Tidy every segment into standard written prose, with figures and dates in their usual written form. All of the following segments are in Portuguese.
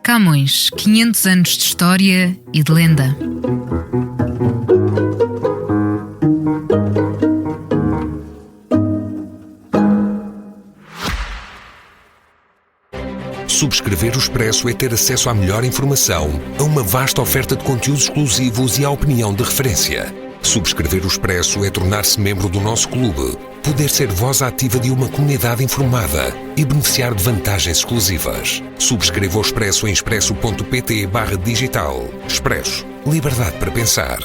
Camões, 500 anos de história e de lenda. Subscrever o Expresso é ter acesso à melhor informação, a uma vasta oferta de conteúdos exclusivos e à opinião de referência. Subscrever o Expresso é tornar-se membro do nosso clube, poder ser voz ativa de uma comunidade informada e beneficiar de vantagens exclusivas. Subscreva o Expresso em expresso.pt/digital. Expresso. Liberdade para pensar.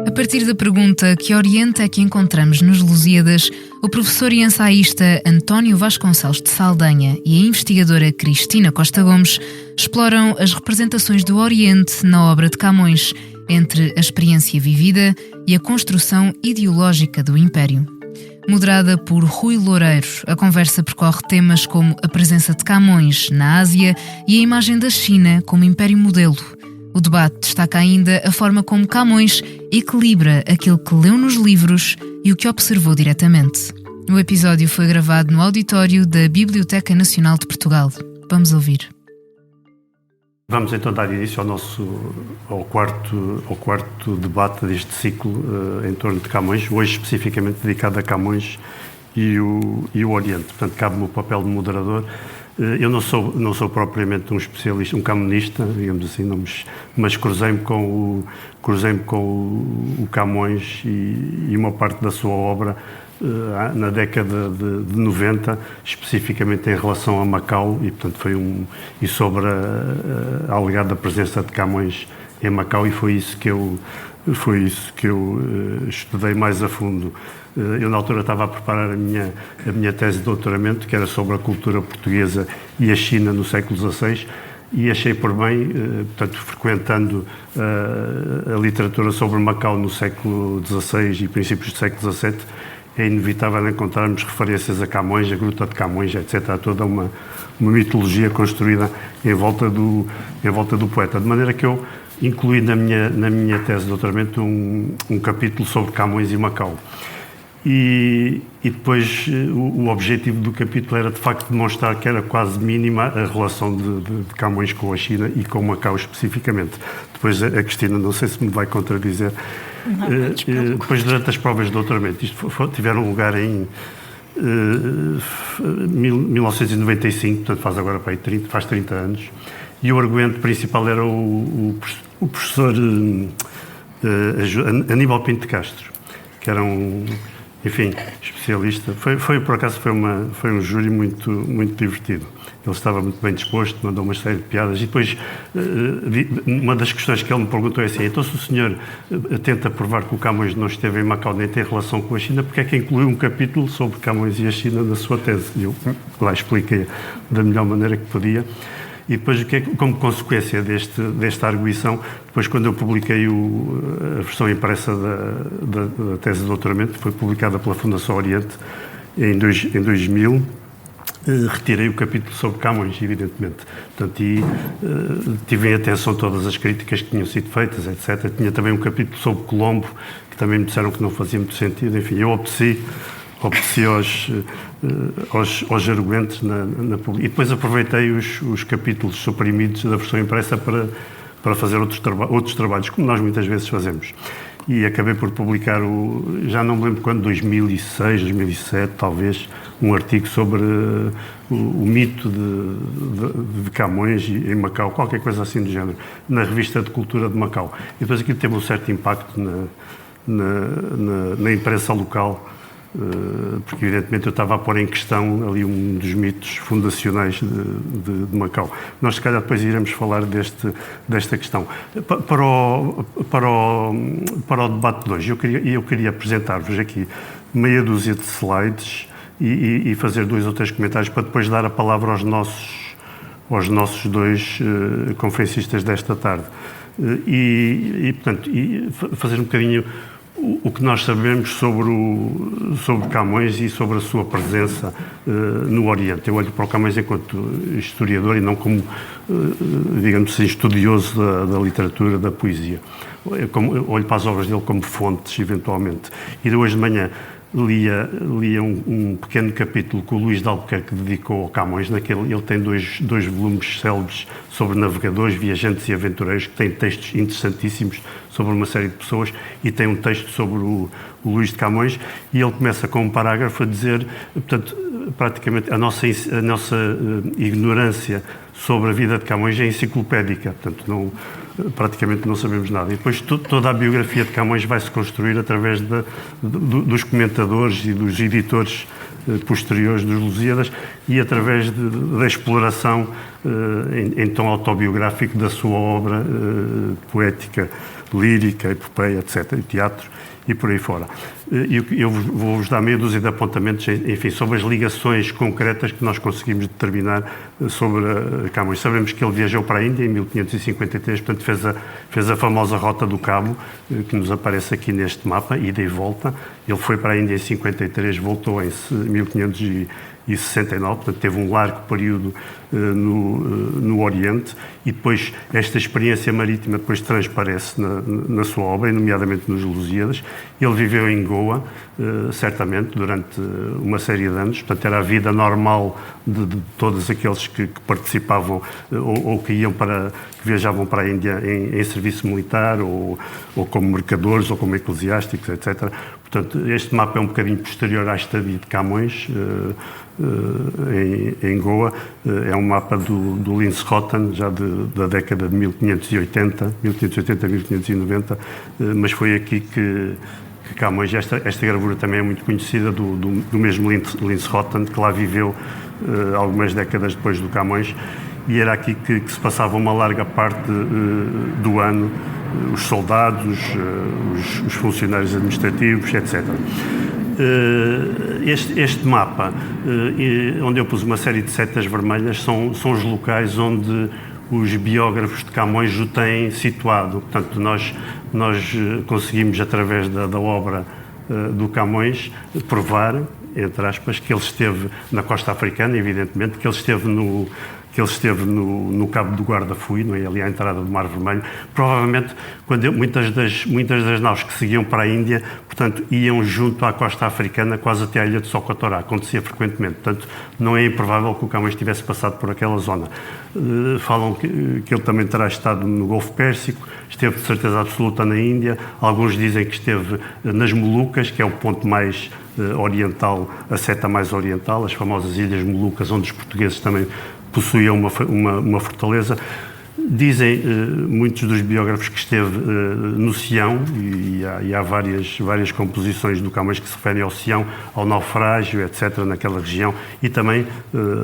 A partir da pergunta que orienta é que encontramos nos Lusíadas, o professor e ensaísta António Vasconcelos de Saldanha e a investigadora Cristina Costa Gomes exploram as representações do Oriente na obra de Camões, entre a experiência vivida e a construção ideológica do Império. Moderada por Rui Loureiro, a conversa percorre temas como a presença de Camões na Ásia e a imagem da China como império modelo. O debate destaca ainda a forma como Camões equilibra aquilo que leu nos livros e o que observou diretamente. O episódio foi gravado no auditório da Biblioteca Nacional de Portugal. Vamos ouvir. Vamos então dar início ao quarto debate deste ciclo em torno de Camões, hoje especificamente dedicado a Camões e o Oriente. Portanto, cabe-me o papel de moderador. Eu não sou propriamente um especialista, um camonista, digamos assim, mas cruzei-me com o Camões e uma parte da sua obra na década de 90, especificamente em relação a Macau, e portanto e sobre a alegada presença de Camões em Macau, e foi isso que eu estudei mais a fundo. Eu, na altura, estava a preparar a minha tese de doutoramento, que era sobre a cultura portuguesa e a China no século XVI, e achei por bem, portanto, frequentando a literatura sobre Macau no século XVI e princípios do século XVII, é inevitável encontrarmos referências a Camões, a Gruta de Camões, etc. Há toda uma mitologia construída em volta do poeta. De maneira que eu incluí na minha tese de doutoramento um capítulo sobre Camões e Macau. E depois o objetivo do capítulo era de facto demonstrar que era quase mínima a relação de Camões com a China e com Macau especificamente. Depois a Cristina, não sei se me vai contradizer, depois durante as provas de doutoramento, isto tiveram lugar em 1995, portanto faz 30 anos, e o argumento principal era o professor Aníbal Pinto de Castro, que era especialista. Por acaso foi um júri muito, muito divertido. Ele estava muito bem disposto, mandou uma série de piadas, e depois uma das questões que ele me perguntou é assim: então, se o senhor tenta provar que o Camões não esteve em Macau nem tem relação com a China, porque é que incluiu um capítulo sobre Camões e a China na sua tese? E eu lá expliquei da melhor maneira que podia. E depois, como consequência desta arguição, depois, quando eu publiquei a versão impressa da tese de doutoramento, que foi publicada pela Fundação Oriente em 2000, retirei o capítulo sobre Camões, evidentemente. Portanto, tive em atenção todas as críticas que tinham sido feitas, etc. Tinha também um capítulo sobre Colombo, que também me disseram que não fazia muito sentido. Enfim, eu obedeci aos argumentos e depois aproveitei os capítulos suprimidos da versão impressa para fazer outros trabalhos, como nós muitas vezes fazemos. E acabei por publicar, já não me lembro quando, 2006, 2007, talvez, um artigo sobre o mito de Camões em Macau, qualquer coisa assim do género, na revista de Cultura de Macau. E depois aquilo teve um certo impacto na imprensa local, porque evidentemente eu estava a pôr em questão ali um dos mitos fundacionais de Macau. Nós, se calhar, depois iremos falar desta questão. Para o debate de hoje, eu queria apresentar-vos aqui meia dúzia de slides e fazer 2 ou 3 comentários para depois dar a palavra aos nossos 2 conferencistas desta tarde. Portanto, fazer um bocadinho o que nós sabemos sobre Camões e sobre a sua presença no Oriente. Eu olho para o Camões enquanto historiador e não como, digamos assim, estudioso da literatura, da poesia. Olho para as obras dele como fontes, eventualmente. E de hoje de manhã lia um pequeno capítulo que o Luís de Albuquerque dedicou ao Camões. Ele tem dois volumes célebres sobre navegadores, viajantes e aventureiros, que têm textos interessantíssimos sobre uma série de pessoas, e tem um texto sobre o Luís de Camões, e ele começa com um parágrafo a dizer, portanto, praticamente a nossa ignorância sobre a vida de Camões é enciclopédica, portanto, praticamente não sabemos nada. E depois toda a biografia de Camões vai-se construir através dos comentadores e dos editores posteriores dos Lusíadas e através da exploração em tom autobiográfico da sua obra poética, lírica, epopeia, etc., e teatro, e por aí fora. Eu vou-vos dar meia dúzia de apontamentos, enfim, sobre as ligações concretas que nós conseguimos determinar sobre Camões. Sabemos que ele viajou para a Índia em 1553, portanto fez a famosa Rota do Cabo, que nos aparece aqui neste mapa, ida e volta. Ele foi para a Índia em 53, voltou em 1569, portanto teve um largo período no Oriente, e depois esta experiência marítima depois transparece na sua obra, nomeadamente nos Lusíadas. Ele viveu em Goa, certamente, durante uma série de anos, portanto era a vida normal de todos aqueles que participavam ou que viajavam para a Índia em serviço militar, ou como mercadores, ou como eclesiásticos, etc. Portanto, este mapa é um bocadinho posterior à estadia de Camões, em Goa. É um mapa do Linschoten, já da década de 1580, 1590, mas foi aqui que Camões, esta gravura também é muito conhecida, do mesmo Linschoten, que lá viveu algumas décadas depois do Camões, e era aqui que se passava uma larga parte do ano, os soldados, os funcionários administrativos, etc. Este mapa, onde eu pus uma série de setas vermelhas, são os locais onde os biógrafos de Camões o têm situado. Portanto, nós conseguimos, através da obra do Camões, provar, entre aspas, que ele esteve na costa africana, evidentemente, que ele esteve no Cabo do Guarda-Fui, não é? Ali à entrada do Mar Vermelho. Provavelmente, muitas das naus que seguiam para a Índia, portanto, iam junto à costa africana, quase até à ilha de Socotorá. Acontecia frequentemente. Portanto, não é improvável que o Camões tivesse passado por aquela zona. Falam que ele também terá estado no Golfo Pérsico, esteve de certeza absoluta na Índia. Alguns dizem que esteve nas Molucas, que é o ponto mais oriental, a seta mais oriental, as famosas Ilhas Molucas, onde os portugueses também possuía uma fortaleza. Dizem muitos dos biógrafos que esteve no Sião, e há várias composições do Camões que se referem ao Sião, ao naufrágio, etc., naquela região, e também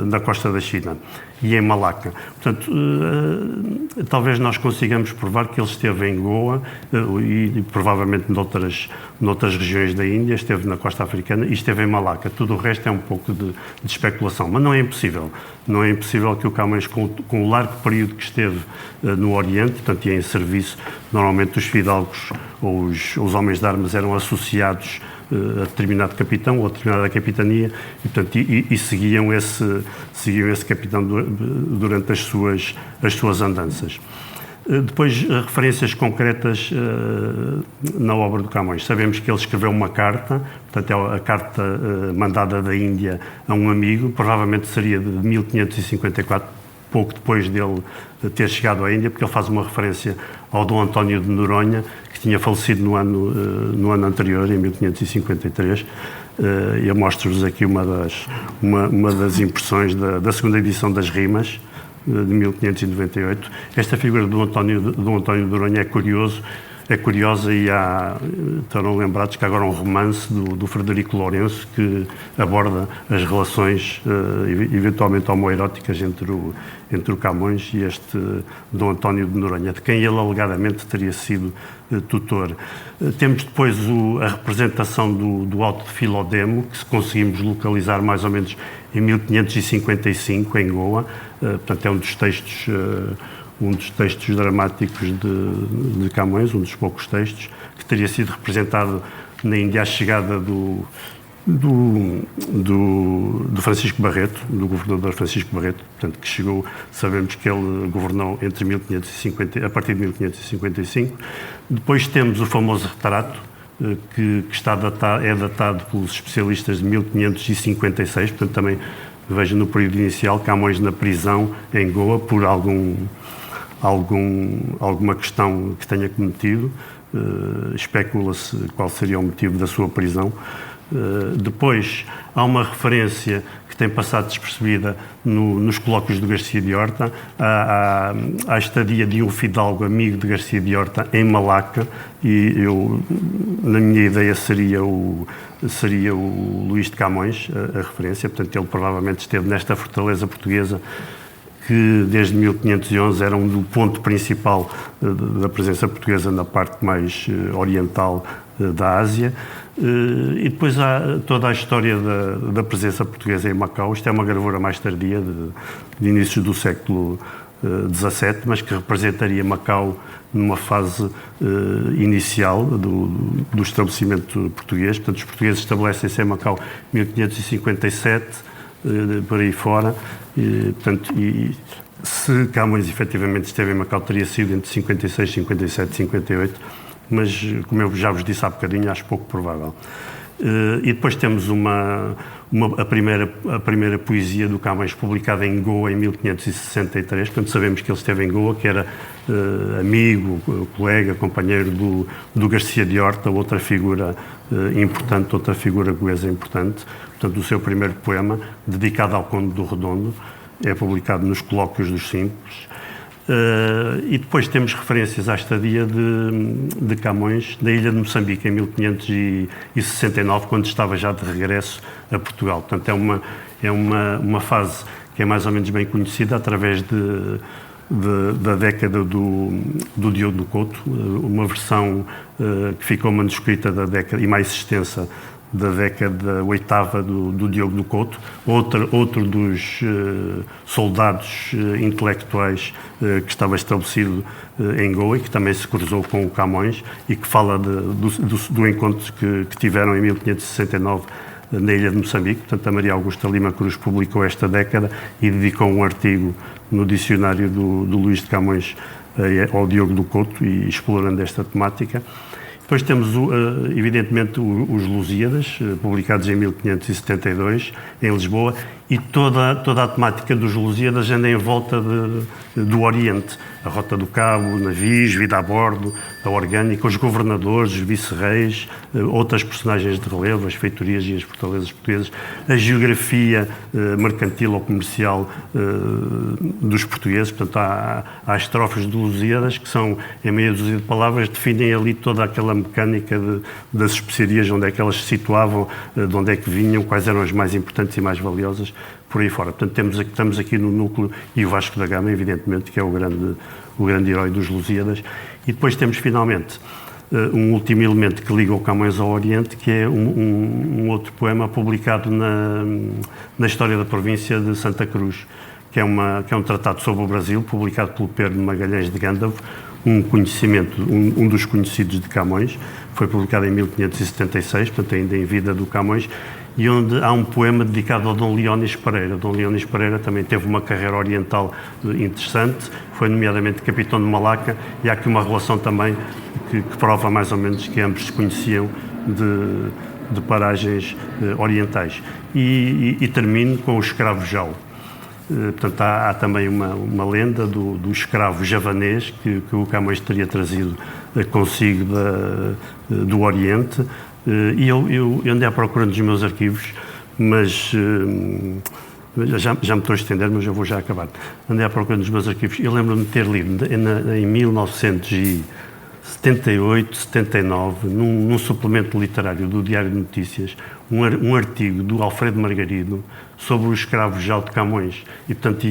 na costa da China e em Malaca. Portanto, talvez nós consigamos provar que ele esteve em Goa e provavelmente noutras regiões da Índia, esteve na costa africana e esteve em Malaca. Tudo o resto é um pouco de especulação, mas não é impossível. Não é impossível que o Camões, com o largo período que esteve no Oriente, portanto, e em serviço, normalmente os fidalgos ou os homens de armas eram associados a determinado capitão ou a determinada capitania, e, portanto, seguiam esse capitão durante as suas andanças. Depois, referências concretas na obra do Camões. Sabemos que ele escreveu uma carta, portanto, é a carta mandada da Índia a um amigo, provavelmente seria de 1554, pouco depois dele ter chegado à Índia, porque ele faz uma referência ao Dom António de Noronha, que tinha falecido no ano anterior, em 1553. Eu mostro-vos aqui uma das impressões da segunda edição das Rimas, de 1598. Esta figura do Dom António de Noronha é curiosa, e estarão lembrados que há agora um romance do Frederico Lourenço que aborda as relações eventualmente homoeróticas entre o Camões e este Dom António de Noronha, de quem ele alegadamente teria sido tutor. Temos depois a representação do Auto de Filodemo, que conseguimos localizar mais ou menos em 1555, em Goa. Portanto, é um dos textos um dos textos dramáticos de Camões, um dos poucos textos, que teria sido representado na Índia à chegada do Francisco Barreto, do governador Francisco Barreto, portanto, que chegou, sabemos que ele governou entre 1550, a partir de 1555. Depois temos o famoso retrato, que é datado pelos especialistas de 1556, portanto, também vejo no período inicial Camões na prisão em Goa por alguma questão que tenha cometido. Especula-se qual seria o motivo da sua prisão. Depois há uma referência que tem passado despercebida nos colóquios do Garcia de Horta à estadia de um fidalgo amigo de Garcia de Horta em Malaca, e na minha ideia seria o Luís de Camões a referência. Portanto, ele provavelmente esteve nesta fortaleza portuguesa que desde 1511 era do ponto principal da presença portuguesa na parte mais oriental da Ásia. E depois há toda a história da presença portuguesa em Macau. Isto é uma gravura mais tardia, de inícios do século XVII, mas que representaria Macau numa fase inicial do estabelecimento português. Portanto, os portugueses estabelecem-se em Macau em 1557, por aí fora. Portanto, se Camões efetivamente esteve em Macau, teria sido entre 56, 57 e 58, mas, como eu já vos disse há bocadinho, acho pouco provável. E depois temos a primeira poesia do Camões publicada em Goa em 1563, portanto sabemos que ele esteve em Goa, que era amigo, colega, companheiro do Garcia de Horta, outra figura importante, outra figura goesa importante. Portanto, o seu primeiro poema, dedicado ao Conde do Redondo, é publicado nos Colóquios dos Simples. E depois temos referências à estadia de Camões na ilha de Moçambique, em 1569, quando estava já de regresso a Portugal. Portanto, é uma fase que é mais ou menos bem conhecida através da década do Diogo do Couto, uma versão que ficou manuscrita da década e mais extensa da década oitava do Diogo do Couto, outro dos soldados intelectuais que estava estabelecido em Goa e que também se cruzou com o Camões e que fala do encontro que tiveram em 1569 na ilha de Moçambique. Portanto, a Maria Augusta Lima Cruz publicou esta década e dedicou um artigo no dicionário do Luís de Camões ao Diogo do Couto, e explorando esta temática. Depois temos, evidentemente, os Lusíadas, publicados em 1572, em Lisboa, e toda a temática dos Lusíadas anda em volta do Oriente. A Rota do Cabo, navios, vida a bordo, a orgânica, os governadores, os vice-reis, outras personagens de relevo, as feitorias e as fortalezas portuguesas, a geografia mercantil ou comercial dos portugueses. Portanto, há estrofes de Lusíadas que são, em meia dúzia de palavras, definem ali toda aquela mecânica das especiarias, onde é que elas se situavam, de onde é que vinham, quais eram as mais importantes e mais valiosas, por aí fora. Portanto, estamos aqui no núcleo, e o Vasco da Gama, evidentemente, que é o grande herói dos Lusíadas. E depois temos, finalmente, um último elemento que liga o Camões ao Oriente, que é um outro poema publicado na História da Província de Santa Cruz, que é um tratado sobre o Brasil, publicado pelo Pedro Magalhães de Gândavo, um dos conhecidos de Camões. Foi publicado em 1576, portanto ainda em vida do Camões, e onde há um poema dedicado ao Dom Leónis Pereira. Dom Leónis Pereira também teve uma carreira oriental interessante, foi nomeadamente capitão de Malaca, e há aqui uma relação também que prova mais ou menos que ambos se conheciam de paragens orientais. E termino com o escravo Jau. Portanto, há também uma lenda do escravo javanês que o Camões teria trazido consigo do Oriente. E eu andei à procura nos meus arquivos, mas já me estou a estender, mas eu vou já acabar. Andei à procura nos meus arquivos. Eu lembro-me de ter lido em 1978, 79, num suplemento literário do Diário de Notícias, um artigo do Alfredo Margarido sobre o escravo Jau de Camões, e portanto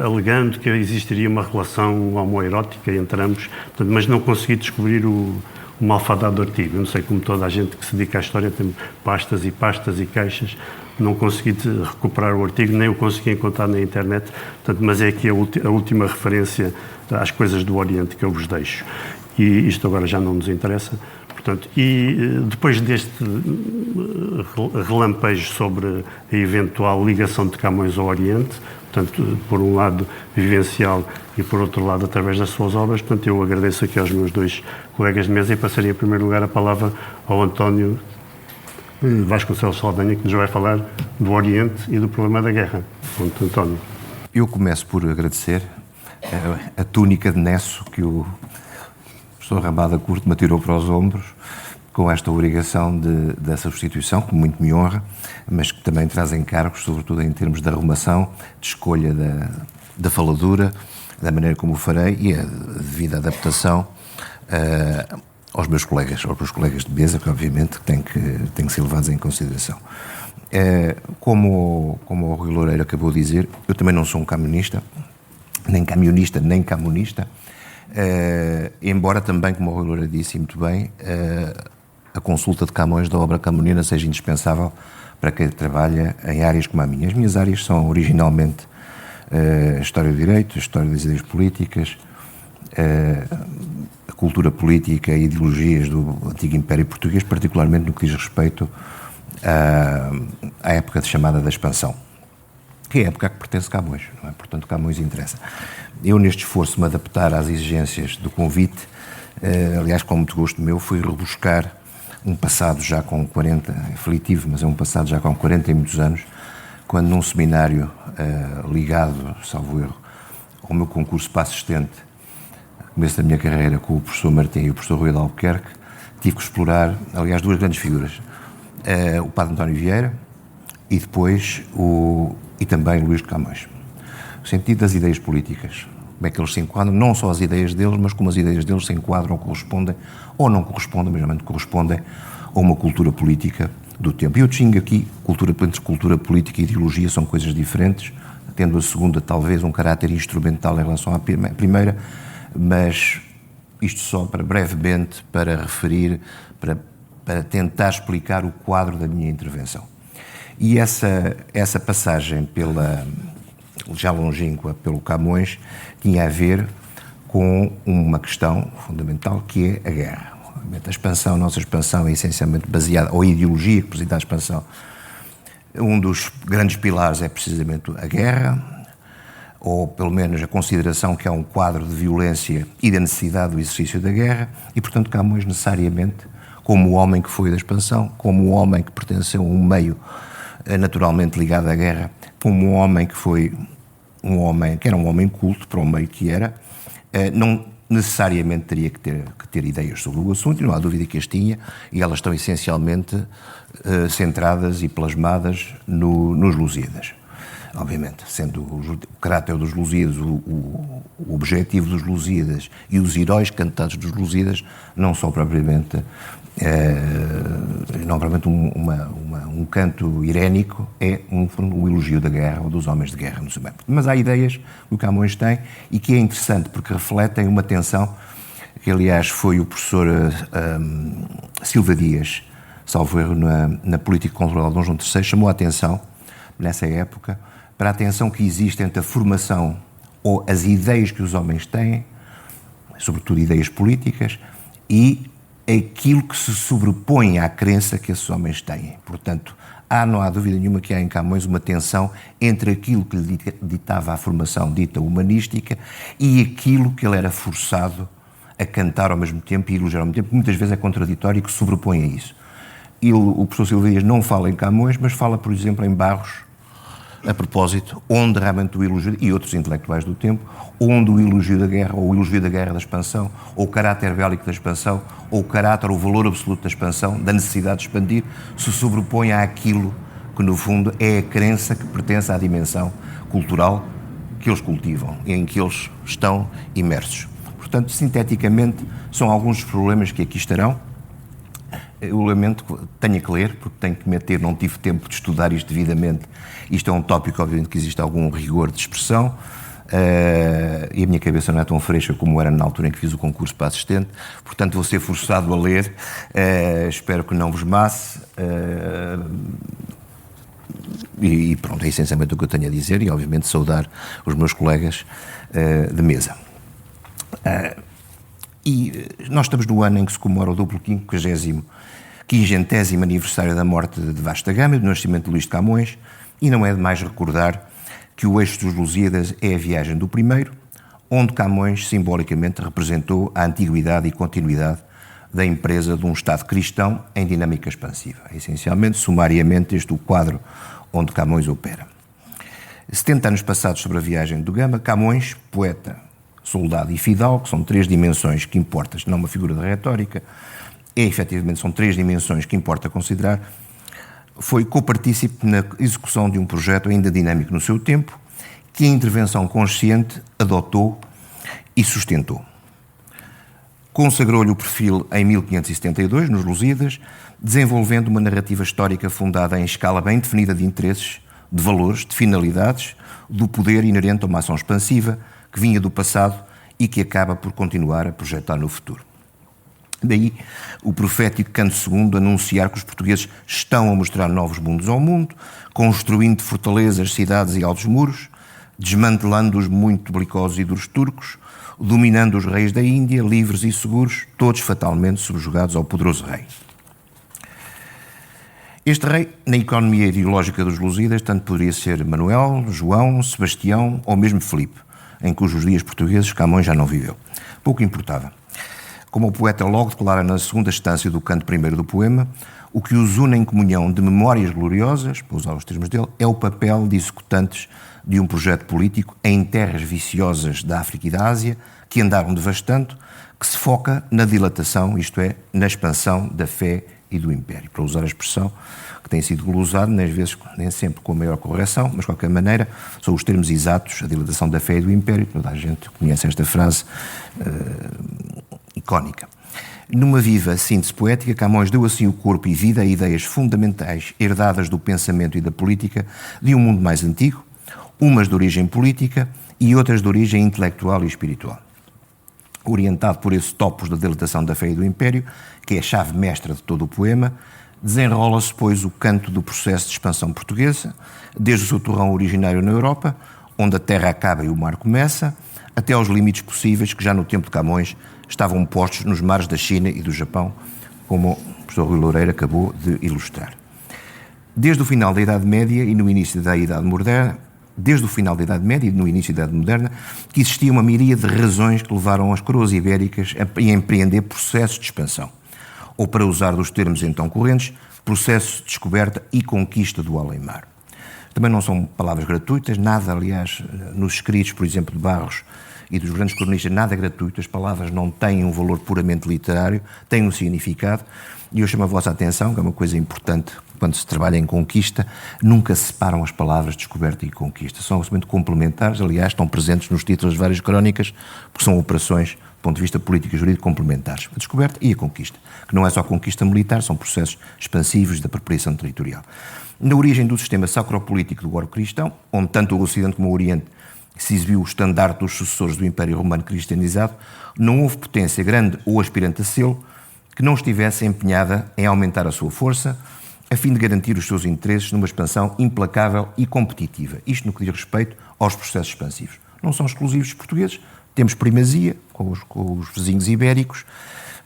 alegando que existiria uma relação homoerótica entre ambos, portanto, mas não consegui descobrir uma alfadado artigo. Eu não sei, como toda a gente que se dedica à história, tem pastas e pastas e caixas não consegui recuperar o artigo, nem o consegui encontrar na internet, portanto, mas é aqui a última referência às coisas do Oriente que eu vos deixo. E isto agora já não nos interessa. Portanto, e depois deste relampejo sobre a eventual ligação de Camões ao Oriente, portanto, por um lado vivencial e por outro lado através das suas obras, portanto, eu agradeço aqui aos meus dois colegas de mesa e passaria em primeiro lugar a palavra ao António Vasconcelos Saldanha, que nos vai falar do Oriente e do problema da guerra. Portanto, António. Eu começo por agradecer a túnica de Nesso que o professor Ramada Curto me atirou para os ombros com esta obrigação da substituição, que muito me honra, mas que também traz encargos, sobretudo em termos de arrumação, de escolha da faladura, da maneira como o farei e a devida adaptação aos meus colegas de mesa, que obviamente têm que ser levados em consideração. Como o Rui Loureiro acabou de dizer, eu também não sou um camionista, nem camunista, embora também, como o Rui Loureiro disse muito bem, a consulta de Camões da obra camoniana seja indispensável para quem trabalha em áreas como a minha. As minhas áreas são originalmente a história do direito, a história das ideias políticas, a cultura política e ideologias do antigo Império Português, particularmente no que diz respeito à época chamada da expansão, que é a época a que pertence Camões, não é? Portanto, Camões interessa. Eu, neste esforço de me adaptar às exigências do convite, aliás, com muito gosto meu, fui rebuscar um passado já com 40, aflitivo, mas é um passado já com 40 e muitos anos, quando num seminário ligado, salvo erro, ao meu concurso para assistente, no começo da minha carreira, com o professor Martim e o professor Rui de Albuquerque, tive que explorar, aliás, duas grandes figuras, o padre António Vieira e depois e também Luís de Camões. O sentido das ideias políticas, como é que eles se enquadram, não só as ideias deles, mas como as ideias deles se enquadram ou correspondem, ou não correspondem, mas realmente correspondem a uma cultura política do tempo. E eu distingo aqui, entre cultura política e ideologia são coisas diferentes, tendo a segunda talvez um caráter instrumental em relação à primeira, mas isto só brevemente para referir, para tentar explicar o quadro da minha intervenção. E essa passagem já longínqua pelo Camões tinha a ver com uma questão fundamental que é a guerra. A nossa expansão é essencialmente baseada, ou a ideologia que preside a expansão. Um dos grandes pilares é precisamente a guerra, ou pelo menos a consideração que há um quadro de violência e da necessidade do exercício da guerra, e portanto Camões necessariamente, como o homem que foi da expansão, como o homem que pertenceu a um meio naturalmente ligado à guerra, como um homem que era um homem culto para o meio que era, não necessariamente teria que ter ideias sobre o assunto, e não há dúvida que as tinha, e elas estão essencialmente centradas e plasmadas nos Lusíadas. Obviamente, sendo o caráter dos Lusíadas, o objetivo dos Lusíadas e os heróis cantados dos Lusíadas não são propriamente um canto irénico, é um elogio da guerra ou dos homens de guerra no seu meio. Mas há ideias que o Camões tem e que é interessante porque refletem uma tensão que, aliás, foi o professor Silva Dias, salvo erro, na política cultural de Dom João III, chamou a atenção, nessa época, para a tensão que existe entre a formação ou as ideias que os homens têm, sobretudo ideias políticas, e aquilo que se sobrepõe à crença que esses homens têm. Portanto, não há dúvida nenhuma que há em Camões uma tensão entre aquilo que lhe ditava a formação dita humanística e aquilo que ele era forçado a cantar ao mesmo tempo e elogiar ao mesmo tempo, que muitas vezes é contraditório e que se sobrepõe a isso. O professor Silva Dias não fala em Camões, mas fala, por exemplo, em Barros, a propósito, onde realmente o elogio, e outros intelectuais do tempo, onde o elogio da guerra, ou o elogio da guerra da expansão, ou o caráter bélico da expansão, ou o caráter, o valor absoluto da expansão, da necessidade de expandir, se sobrepõe àquilo que, no fundo, é a crença que pertence à dimensão cultural que eles cultivam, em que eles estão imersos. Portanto, sinteticamente, são alguns dos problemas que aqui estarão. Eu lamento que tenha que ler, porque tenho que meter, não tive tempo de estudar isto devidamente. Isto é um tópico, obviamente, que existe algum rigor de expressão, e a minha cabeça não é tão fresca como era na altura em que fiz o concurso para assistente, portanto vou ser forçado a ler, espero que não vos masse. E pronto, é essencialmente o que eu tenho a dizer e, obviamente, saudar os meus colegas de mesa. E nós estamos no ano em que se comemora o duplo 50º aniversário da morte de Vasco da Gama e do nascimento de Luís de Camões, e não é demais recordar que o eixo dos Lusíadas é a viagem do primeiro, onde Camões simbolicamente representou a antiguidade e continuidade da empresa de um Estado cristão em dinâmica expansiva. É essencialmente, sumariamente, este o quadro onde Camões opera. 70 anos passados sobre a viagem do Gama, Camões, poeta, soldado e fidalgo, que são três dimensões que importa, não uma figura de retórica, efetivamente são três dimensões que importa considerar, foi copartícipe na execução de um projeto ainda dinâmico no seu tempo, que a intervenção consciente adotou e sustentou. Consagrou-lhe o perfil em 1572, nos Lusíadas, desenvolvendo uma narrativa histórica fundada em escala bem definida de interesses, de valores, de finalidades, do poder inerente a uma ação expansiva que vinha do passado e que acaba por continuar a projetar no futuro. Daí o profético Canto II anunciar que os portugueses estão a mostrar novos mundos ao mundo, construindo fortalezas, cidades e altos muros, desmantelando os muito belicosos e duros turcos, dominando os reis da Índia, livres e seguros, todos fatalmente subjugados ao poderoso rei. Este rei, na economia ideológica dos Lusíadas, tanto poderia ser Manuel, João, Sebastião ou mesmo Filipe, em cujos dias portugueses Camões já não viveu. Pouco importava. Como o poeta logo declara na segunda estância do canto primeiro do poema, o que os une em comunhão de memórias gloriosas, para usar os termos dele, é o papel de executantes de um projeto político em terras viciosas da África e da Ásia, que andaram devastando, que se foca na dilatação, isto é, na expansão da fé e do império. Para usar a expressão que tem sido glosada, nem sempre com a maior correção, mas de qualquer maneira são os termos exatos, a dilatação da fé e do império. Toda a gente conhece esta frase icónica. Numa viva síntese poética, Camões deu assim o corpo e vida a ideias fundamentais herdadas do pensamento e da política de um mundo mais antigo, umas de origem política e outras de origem intelectual e espiritual. Orientado por esse topos da dilatação da fé e do império, que é a chave mestra de todo o poema, desenrola-se, pois, o canto do processo de expansão portuguesa, desde o seu torrão originário na Europa, onde a terra acaba e o mar começa, até aos limites possíveis que já no tempo de Camões estavam postos nos mares da China e do Japão, como o professor Rui Loureiro acabou de ilustrar. Desde o final da Idade Média e no início da Idade Moderna, que existia uma miríade de razões que levaram as coroas ibéricas a empreender processos de expansão, ou, para usar dos termos então correntes, processo de descoberta e conquista do além-mar. Também não são palavras gratuitas, nada, aliás, nos escritos, por exemplo, de Barros e dos grandes cronistas, nada gratuito, as palavras não têm um valor puramente literário, têm um significado, e eu chamo a vossa atenção, que é uma coisa importante quando se trabalha em conquista, nunca se separam as palavras descoberta e conquista, são absolutamente complementares, aliás, estão presentes nos títulos de várias crónicas, porque são operações, do ponto de vista político e jurídico, complementares, a descoberta e a conquista, que não é só conquista militar, são processos expansivos de apropriação territorial. Na origem do sistema sacropolítico do orbe cristão, onde tanto o Ocidente como o Oriente se exibiu o estandarte dos sucessores do Império Romano cristianizado, não houve potência grande ou aspirante a sê-lo que não estivesse empenhada em aumentar a sua força, a fim de garantir os seus interesses numa expansão implacável e competitiva. Isto no que diz respeito aos processos expansivos. Não são exclusivos dos portugueses, temos primazia com os vizinhos ibéricos,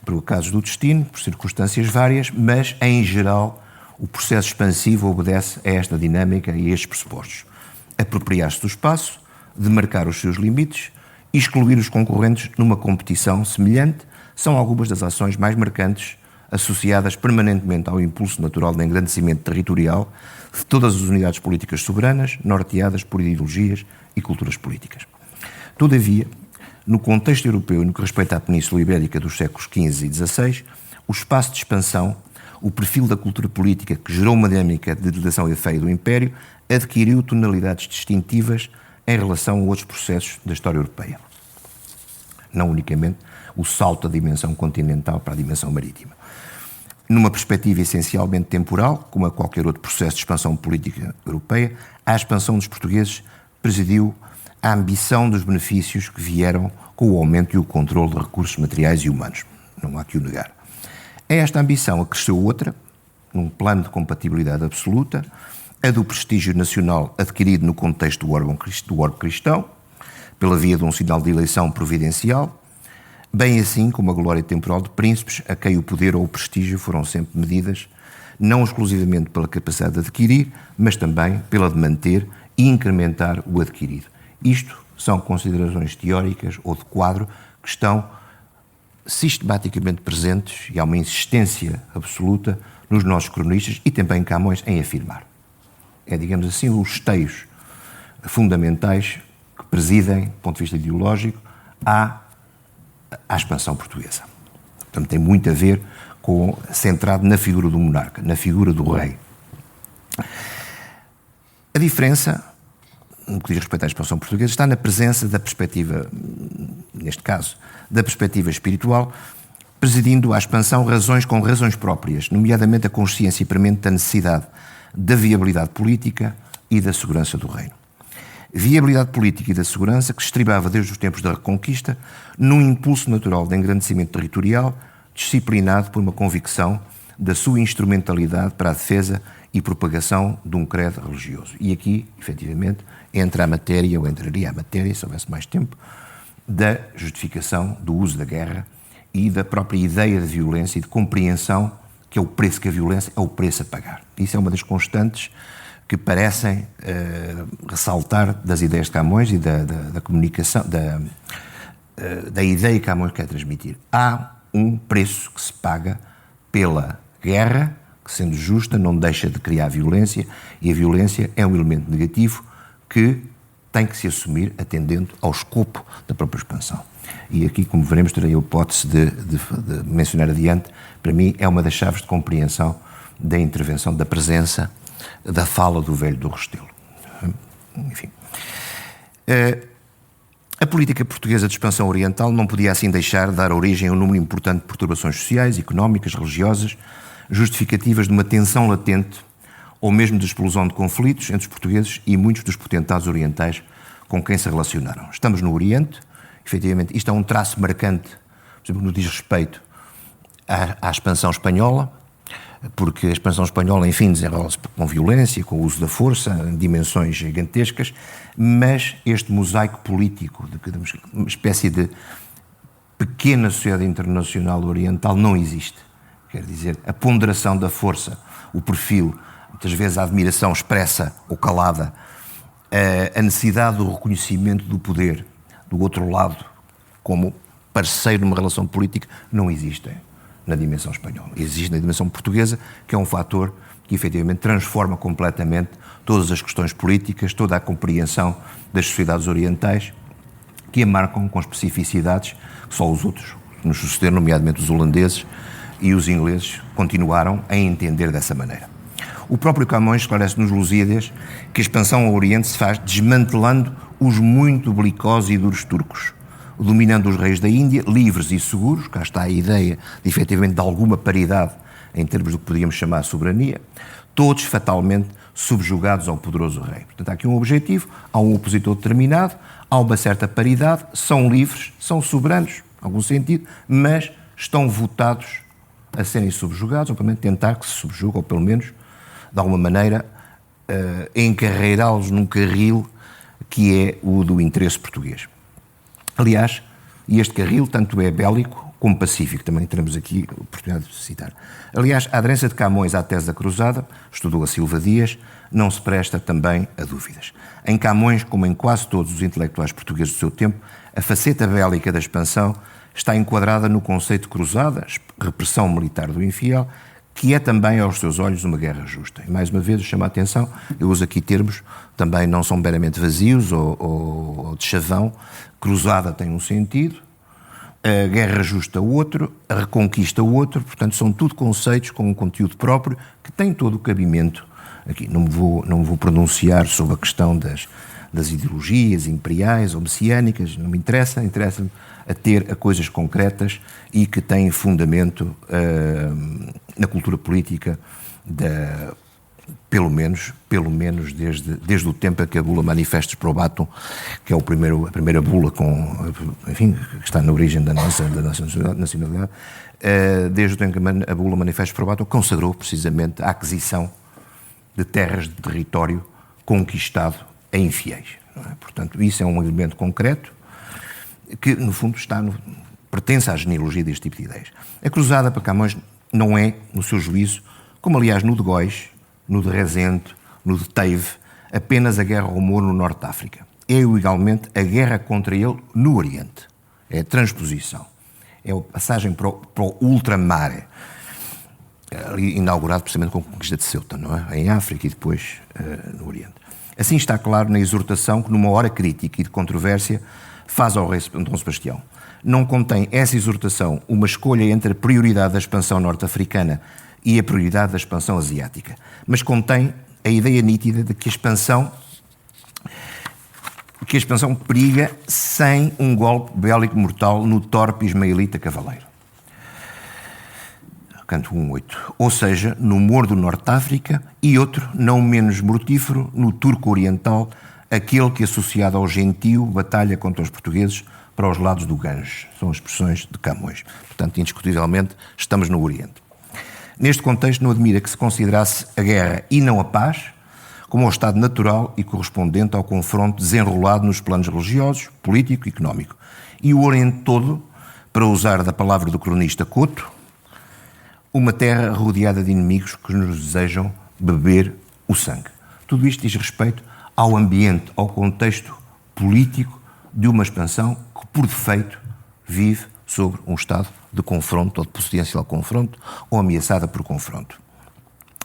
por casos do destino, por circunstâncias várias, mas, em geral, o processo expansivo obedece a esta dinâmica e a estes pressupostos. Apropriar-se do espaço, demarcar os seus limites, excluir os concorrentes numa competição semelhante, são algumas das ações mais marcantes associadas permanentemente ao impulso natural de engrandecimento territorial de todas as unidades políticas soberanas, norteadas por ideologias e culturas políticas. Todavia, no contexto europeu e no que respeita à Península Ibérica dos séculos XV e XVI, o espaço de expansão, o perfil da cultura política que gerou uma dinâmica de dilatação e fé do Império, adquiriu tonalidades distintivas em relação a outros processos da história europeia. Não unicamente o salto da dimensão continental para a dimensão marítima. Numa perspectiva essencialmente temporal, como a qualquer outro processo de expansão política europeia, a expansão dos portugueses presidiu a ambição dos benefícios que vieram com o aumento e o controle de recursos materiais e humanos. Não há que o negar. A esta ambição acresceu outra, num plano de compatibilidade absoluta, a do prestígio nacional adquirido no contexto do orbe cristão, pela via de um sinal de eleição providencial, bem assim como a glória temporal de príncipes a quem o poder ou o prestígio foram sempre medidas, não exclusivamente pela capacidade de adquirir, mas também pela de manter e incrementar o adquirido. Isto são considerações teóricas ou de quadro que estão sistematicamente presentes, e há uma insistência absoluta nos nossos cronistas e também em Camões em afirmar. É, digamos assim, os esteios fundamentais que presidem, do ponto de vista ideológico, à expansão portuguesa. Portanto, tem muito a ver com, centrado na figura do monarca, na figura do rei. A diferença, no que diz respeito à expansão portuguesa, está na presença da perspectiva, neste caso, da perspectiva espiritual, presidindo à expansão razões com razões próprias, nomeadamente a consciência premente da necessidade da viabilidade política e da segurança do reino. Viabilidade política e da segurança que se estribava desde os tempos da Reconquista num impulso natural de engrandecimento territorial, disciplinado por uma convicção da sua instrumentalidade para a defesa e propagação de um credo religioso. E aqui, efetivamente, entra a matéria, ou entraria a matéria, se houvesse mais tempo, da justificação do uso da guerra e da própria ideia de violência e de compreensão que é o preço que a violência é o preço a pagar. Isso é uma das constantes que parecem ressaltar das ideias de Camões e da comunicação, da ideia que Camões quer transmitir. Há um preço que se paga pela guerra, que, sendo justa, não deixa de criar violência, e a violência é um elemento negativo que tem que se assumir atendendo ao escopo da própria expansão. E aqui, como veremos, terei a hipótese de mencionar adiante, para mim é uma das chaves de compreensão da intervenção, da presença, da fala do velho do Restelo. Enfim. A política portuguesa de expansão oriental não podia assim deixar de dar origem a um número importante de perturbações sociais, económicas, religiosas, justificativas de uma tensão latente ou mesmo de explosão de conflitos entre os portugueses e muitos dos potentados orientais com quem se relacionaram. Estamos no Oriente, efetivamente, isto é um traço marcante, por exemplo, no que diz respeito à expansão espanhola, porque a expansão espanhola, enfim, desenrola-se com violência, com o uso da força, em dimensões gigantescas, mas este mosaico político, uma espécie de pequena sociedade internacional oriental, não existe. Quer dizer, a ponderação da força, o perfil, muitas vezes a admiração expressa ou calada, a necessidade do reconhecimento do poder do outro lado como parceiro numa relação política, não existem na dimensão espanhola. Existe na dimensão portuguesa, que é um fator que efetivamente transforma completamente todas as questões políticas, toda a compreensão das sociedades orientais, que a marcam com especificidades que só os outros nos sucederam, nomeadamente os holandeses e os ingleses, continuaram a entender dessa maneira. O próprio Camões esclarece nos Lusíadas que a expansão ao Oriente se faz desmantelando os muito belicosos e duros turcos, dominando os reis da Índia, livres e seguros, cá está a ideia de, efetivamente, de alguma paridade em termos do que podíamos chamar de soberania, todos fatalmente subjugados ao poderoso rei. Portanto, há aqui um objetivo, há um opositor determinado, há uma certa paridade, são livres, são soberanos, em algum sentido, mas estão votados a serem subjugados, ou pelo menos tentar que se subjugam, ou pelo menos, de alguma maneira, encarreirá-los num carril que é o do interesse português. Aliás, este carril tanto é bélico como pacífico, também teremos aqui a oportunidade de citar. Aliás, a aderência de Camões à tese da Cruzada, estudou a Silva Dias, não se presta também a dúvidas. Em Camões, como em quase todos os intelectuais portugueses do seu tempo, a faceta bélica da expansão está enquadrada no conceito de cruzada, repressão militar do infiel, que é também, aos seus olhos, uma guerra justa. E, mais uma vez, eu chamo a atenção, eu uso aqui termos, também não são meramente vazios ou de chavão. Cruzada tem um sentido, a guerra justa outro, a reconquista outro, portanto, são tudo conceitos com um conteúdo próprio que têm todo o cabimento. Aqui não me vou pronunciar sobre a questão das ideologias imperiais ou messiânicas, não me interessa, interessa-me a ter a coisas concretas e que têm fundamento na cultura política, pelo menos desde o tempo em que a bula Manifestus Probatum, que é a primeira bula que está na origem da nossa nacionalidade, desde o tempo que a bula Manifestus Probatum consagrou precisamente a aquisição de terras de território conquistado a infiéis. Não é? Portanto, isso é um elemento concreto que, no fundo, pertence à genealogia deste tipo de ideias. A cruzada para Camões não é, no seu juízo, como aliás no de Góis, no de Rezende, no de Teive, apenas a guerra ao Moro no Norte de África. É, igualmente, a guerra contra ele no Oriente. É a transposição. É a passagem para o ultramar, ali inaugurado precisamente com a conquista de Ceuta, não é? Em África e depois no Oriente. Assim está claro na exortação que, numa hora crítica e de controvérsia, faz ao rei Dom Sebastião. Não contém essa exortação uma escolha entre a prioridade da expansão norte-africana e a prioridade da expansão asiática, mas contém a ideia nítida de que a expansão periga sem um golpe bélico mortal no torpe ismaelita cavaleiro. Canto 1.8. Ou seja, no Moro do Norte de África, e outro, não menos mortífero, no Turco Oriental, aquele que, associado ao gentio, batalha contra os portugueses para os lados do Ganges. São as expressões de Camões. Portanto, indiscutivelmente, estamos no Oriente. Neste contexto, não admira que se considerasse a guerra e não a paz como o estado natural e correspondente ao confronto desenrolado nos planos religiosos, político e económico. E o Oriente todo, para usar da palavra do cronista Couto, uma terra rodeada de inimigos que nos desejam beber o sangue. Tudo isto diz respeito ao ambiente, ao contexto político de uma expansão que, por defeito, vive sobre um estado de confronto ou de potencial confronto ou ameaçada por confronto.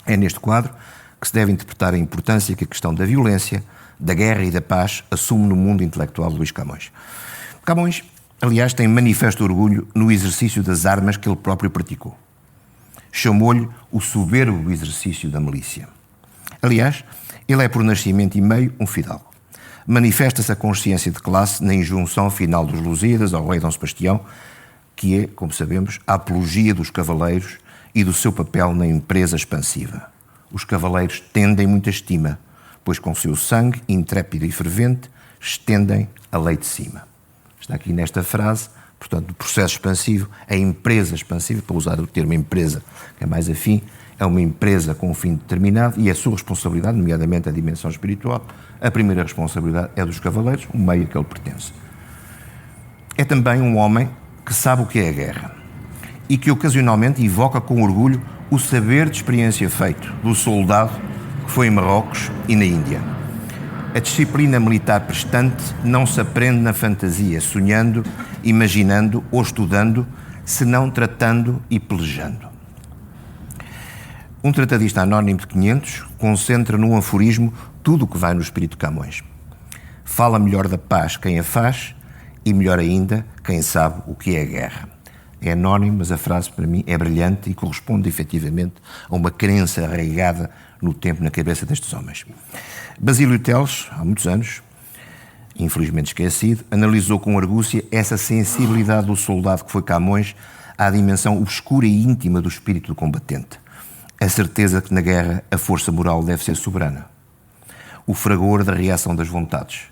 É neste quadro que se deve interpretar a importância que a questão da violência, da guerra e da paz assume no mundo intelectual de Luís Camões. Camões, aliás, tem manifesto orgulho no exercício das armas que ele próprio praticou. Chamou-lhe o soberbo exercício da milícia. Aliás, ele é por nascimento e meio um fidalgo. Manifesta-se a consciência de classe na injunção final dos Lusíadas ao rei Dom Sebastião, que é, como sabemos, a apologia dos cavaleiros e do seu papel na empresa expansiva. Os cavaleiros tendem muita estima, pois com seu sangue, intrépido e fervente, estendem a lei de cima. Está aqui nesta frase, portanto, o processo expansivo, a empresa expansiva, para usar o termo empresa, que é mais afim, é uma empresa com um fim determinado e a sua responsabilidade, nomeadamente a dimensão espiritual, a primeira responsabilidade é dos cavaleiros, o meio a que ele pertence. É também um homem que sabe o que é a guerra e que ocasionalmente evoca com orgulho o saber de experiência feito do soldado que foi em Marrocos e na Índia. A disciplina militar prestante não se aprende na fantasia, sonhando, imaginando ou estudando, senão tratando e pelejando. Um tratadista anónimo de 500 concentra num aforismo tudo o que vai no espírito de Camões. Fala melhor da paz quem a faz e melhor ainda quem sabe o que é a guerra. É anónimo, mas a frase para mim é brilhante e corresponde efetivamente a uma crença arraigada no tempo na cabeça destes homens. Basílio Teles, há muitos anos, infelizmente esquecido, analisou com argúcia essa sensibilidade do soldado que foi Camões à dimensão obscura e íntima do espírito do combatente. A certeza que na guerra a força moral deve ser soberana. O fragor da reação das vontades.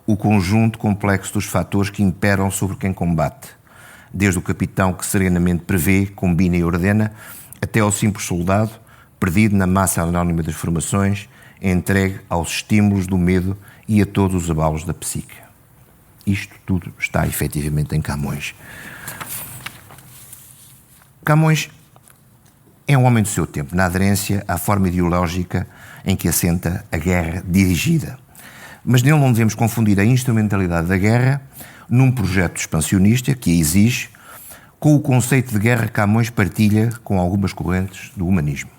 O conjunto complexo dos fatores que imperam sobre quem combate. Desde o capitão que serenamente prevê, combina e ordena, até ao simples soldado, perdido na massa anónima das formações, entregue aos estímulos do medo e a todos os abalos da psique. Isto tudo está efetivamente em Camões. Camões é um homem do seu tempo, na aderência à forma ideológica em que assenta a guerra dirigida. Mas nele não devemos confundir a instrumentalidade da guerra num projeto expansionista que a exige com o conceito de guerra que Camões partilha com algumas correntes do humanismo.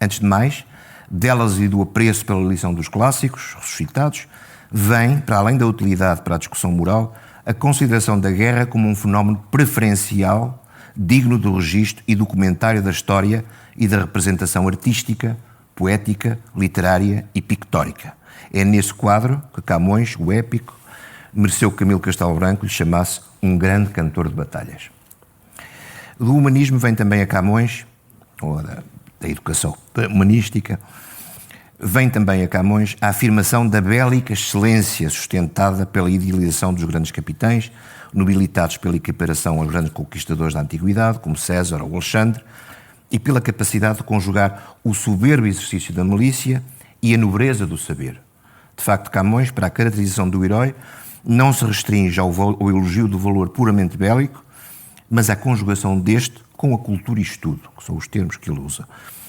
Antes de mais, delas e do apreço pela lição dos clássicos ressuscitados, vem, para além da utilidade para a discussão moral, a consideração da guerra como um fenómeno preferencial, digno do registro e documentário da história e da representação artística, poética, literária e pictórica. É nesse quadro que Camões, o épico, mereceu que Camilo Castelo Branco lhe chamasse um grande cantor de batalhas. Do humanismo vem também a Camões, ou da educação humanística, vem também a Camões a afirmação da bélica excelência sustentada pela idealização dos grandes capitães, nobilitados pela equiparação aos grandes conquistadores da antiguidade, como César ou Alexandre, e pela capacidade de conjugar o soberbo exercício da malícia e a nobreza do saber. De facto, Camões, para a caracterização do herói, não se restringe ao elogio do valor puramente bélico, mas à conjugação deste com a cultura e estudo, que são os termos que ele usa.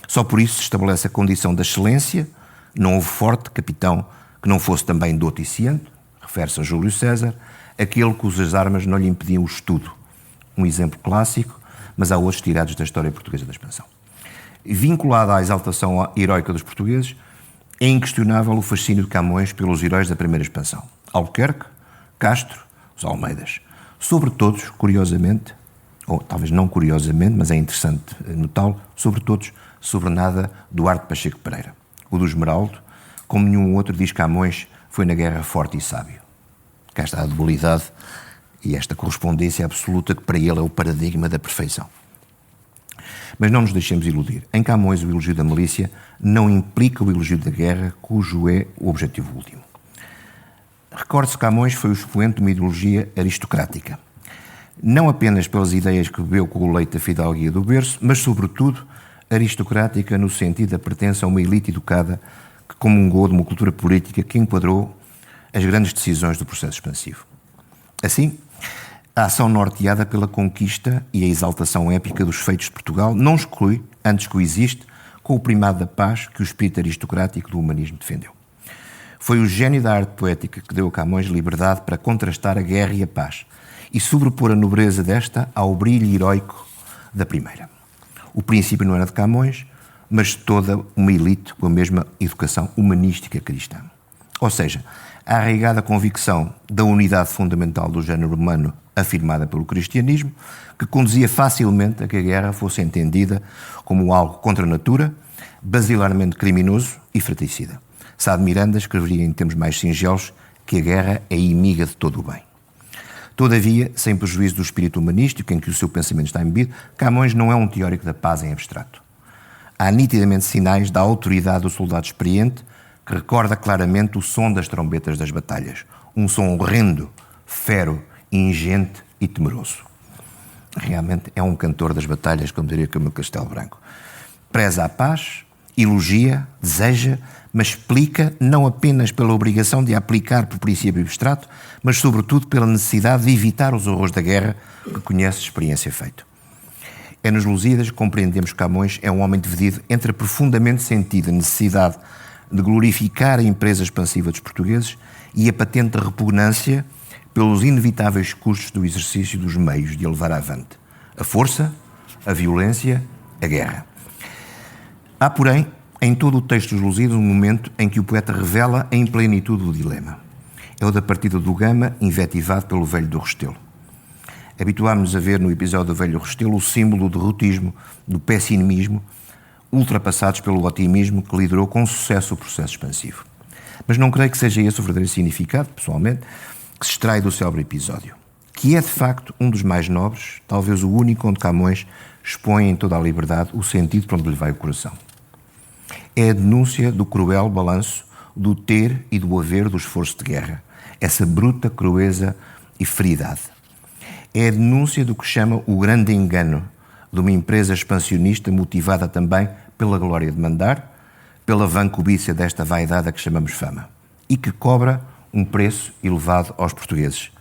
Só por isso se estabelece a condição da excelência. Não houve forte capitão que não fosse também doto e ciente, refere-se a Júlio César, aquele cujas armas não lhe impediam o estudo. Um exemplo clássico, mas há outros tirados da história portuguesa da expansão. Vinculado à exaltação heroica dos portugueses, é inquestionável o fascínio de Camões pelos heróis da primeira expansão. Albuquerque, Castro, os Almeidas. Sobre todos, curiosamente, ou talvez não curiosamente, mas é interessante notá-lo, sobre todos, sobre nada, Duarte Pacheco Pereira. O do Esmeraldo, como nenhum outro, diz Camões, foi na guerra forte e sábio. Cá está a debilidade e esta correspondência absoluta que para ele é o paradigma da perfeição. Mas não nos deixemos iludir. Em Camões, o elogio da malícia não implica o elogio da guerra, cujo é o objetivo último. Recorde-se que Camões foi o expoente de uma ideologia aristocrática. Não apenas pelas ideias que bebeu com o leite da fidalguia do berço, mas, sobretudo, aristocrática no sentido da pertença a uma elite educada que comungou de uma cultura política que enquadrou as grandes decisões do processo expansivo. Assim, a ação norteada pela conquista e a exaltação épica dos feitos de Portugal não exclui, antes coexiste, com o primado da paz que o espírito aristocrático do humanismo defendeu. Foi o gênio da arte poética que deu a Camões liberdade para contrastar a guerra e a paz e sobrepor a nobreza desta ao brilho heroico da primeira. O princípio não era de Camões, mas de toda uma elite com a mesma educação humanística cristã. Ou seja, a arraigada convicção da unidade fundamental do género humano afirmada pelo cristianismo, que conduzia facilmente a que a guerra fosse entendida como algo contra a natura, basilarmente criminoso e fratricida. Sá de Miranda escreveria em termos mais singelos que a guerra é inimiga de todo o bem. Todavia, sem prejuízo do espírito humanístico em que o seu pensamento está embebido, Camões não é um teórico da paz em abstrato. Há nitidamente sinais da autoridade do soldado experiente que recorda claramente o som das trombetas das batalhas. Um som horrendo, fero, ingente e temeroso. Realmente é um cantor das batalhas, como diria Camilo Castelo Branco. Preza a paz, elogia, deseja, mas explica não apenas pela obrigação de a aplicar por princípio abstrato, mas sobretudo pela necessidade de evitar os horrores da guerra que conhece de experiência feita. É nos Lusíadas que compreendemos que Camões é um homem dividido entre a profundamente sentida necessidade de glorificar a empresa expansiva dos portugueses e a patente repugnância pelos inevitáveis custos do exercício dos meios de a levar avante. A força, a violência, a guerra. Há, porém, em todo o texto dos Lusíadas um momento em que o poeta revela em plenitude o dilema. É o da partida do Gama, invetivado pelo velho do Restelo. Habituámos-nos a ver no episódio do velho Restelo o símbolo do derrotismo, do pessimismo, ultrapassados pelo otimismo que liderou com sucesso o processo expansivo. Mas não creio que seja esse o verdadeiro significado, pessoalmente, que se extrai do célebre episódio, que é de facto um dos mais nobres, talvez o único onde Camões expõe em toda a liberdade o sentido para onde lhe vai o coração. É a denúncia do cruel balanço do ter e do haver do esforço de guerra, essa bruta crueza e feridade. É a denúncia do que chama o grande engano de uma empresa expansionista motivada também pela glória de mandar, pela vã cobiça desta vaidade a que chamamos fama, e que cobra um preço elevado aos portugueses.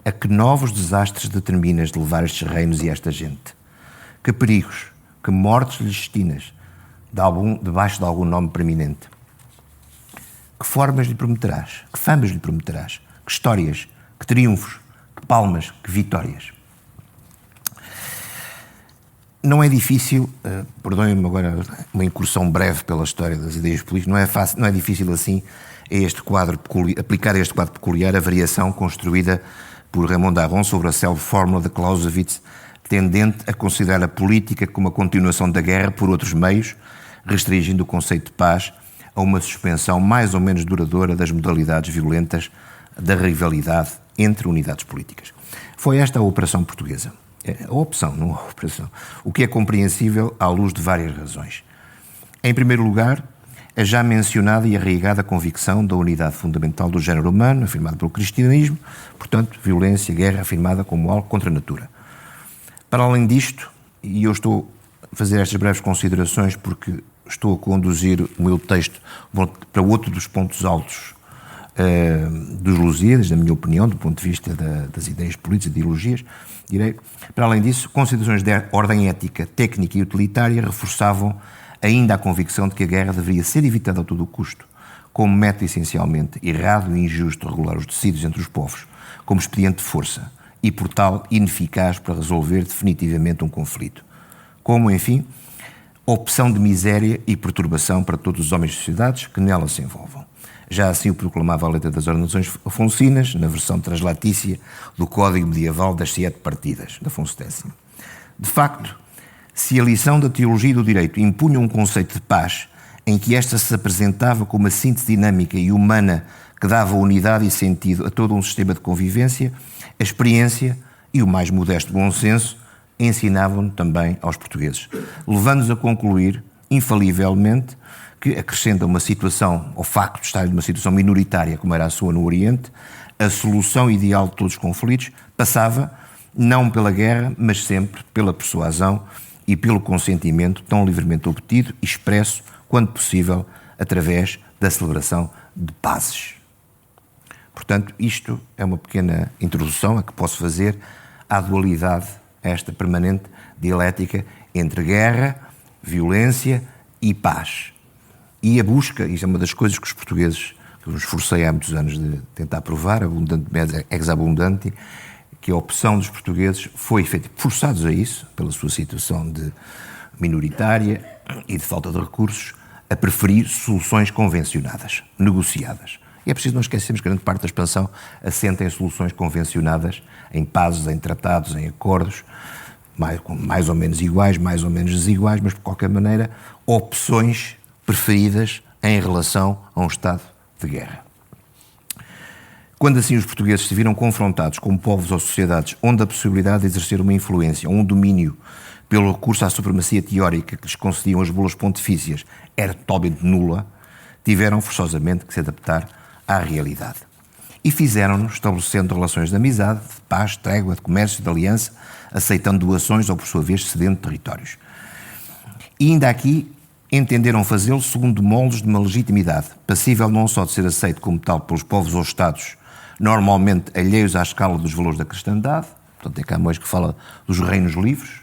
A que novos desastres determinas de levar estes reinos e esta gente? Que perigos, que mortes lhes destinas, debaixo de algum nome preeminente? Que formas lhe prometerás? Que famas lhe prometerás? Que histórias? Que triunfos? Que palmas? Que vitórias? Não é difícil, perdoem-me agora uma incursão breve pela história das ideias políticas, não é difícil assim aplicar a este quadro peculiar a variação construída por Raymond Aron sobre a célebre fórmula de Clausewitz, tendente a considerar a política como a continuação da guerra por outros meios, restringindo o conceito de paz a uma suspensão mais ou menos duradoura das modalidades violentas da rivalidade entre unidades políticas. Foi esta a operação portuguesa. A opção, não a operação. O que é compreensível à luz de várias razões. Em primeiro lugar, a já mencionada e arraigada convicção da unidade fundamental do género humano, afirmada pelo cristianismo, portanto, violência, guerra, afirmada como algo contra a natura. Para além disto, e eu estou fazer estas breves considerações porque estou a conduzir o meu texto para outro dos pontos altos dos Lusíadas, na minha opinião, do ponto de vista das ideias políticas, ideologias. Direi, para além disso, considerações de ordem ética, técnica e utilitária reforçavam ainda a convicção de que a guerra deveria ser evitada a todo o custo, como método essencialmente errado e injusto de regular os tecidos entre os povos, como expediente de força e, por tal, ineficaz para resolver definitivamente um conflito. Como, enfim, opção de miséria e perturbação para todos os homens e sociedades que nela se envolvam. Já assim o proclamava a letra das Ordenações Afonsinas, na versão translatícia do Código Medieval das 7 Partidas, de Afonso X. De facto, se a lição da teologia e do direito impunha um conceito de paz, em que esta se apresentava como uma síntese dinâmica e humana que dava unidade e sentido a todo um sistema de convivência, a experiência e o mais modesto bom senso ensinavam também aos portugueses, levando-nos a concluir, infalivelmente, que acrescenta uma situação, ao facto de estar numa situação minoritária, como era a sua no Oriente, a solução ideal de todos os conflitos passava não pela guerra, mas sempre pela persuasão e pelo consentimento tão livremente obtido e expresso, quando possível, através da celebração de pazes. Portanto, isto é uma pequena introdução a que posso fazer à dualidade, a esta permanente dialética entre guerra, violência e paz. E a busca, isto é uma das coisas que os portugueses, que eu me esforcei há muitos anos de tentar provar, abundantemente ex abundante, que a opção dos portugueses foi efetiva, forçados a isso, pela sua situação de minoritária e de falta de recursos, a preferir soluções convencionadas, negociadas. E é preciso não esquecermos que grande parte da expansão assenta em soluções convencionadas, em pazes, em tratados, em acordos, mais ou menos iguais, mais ou menos desiguais, mas, de qualquer maneira, opções preferidas em relação a um estado de guerra. Quando assim os portugueses se viram confrontados com povos ou sociedades onde a possibilidade de exercer uma influência ou um domínio pelo recurso à supremacia teórica que lhes concediam as bulas pontifícias era totalmente nula, tiveram forçosamente que se adaptar à realidade. E fizeram-no estabelecendo relações de amizade, de paz, trégua, de comércio, de aliança, aceitando doações ou, por sua vez, cedendo territórios. E ainda aqui entenderam fazê-lo segundo moldes de uma legitimidade, passível não só de ser aceito como tal pelos povos ou Estados, normalmente alheios à escala dos valores da cristandade, portanto é Camões que fala dos reinos livres,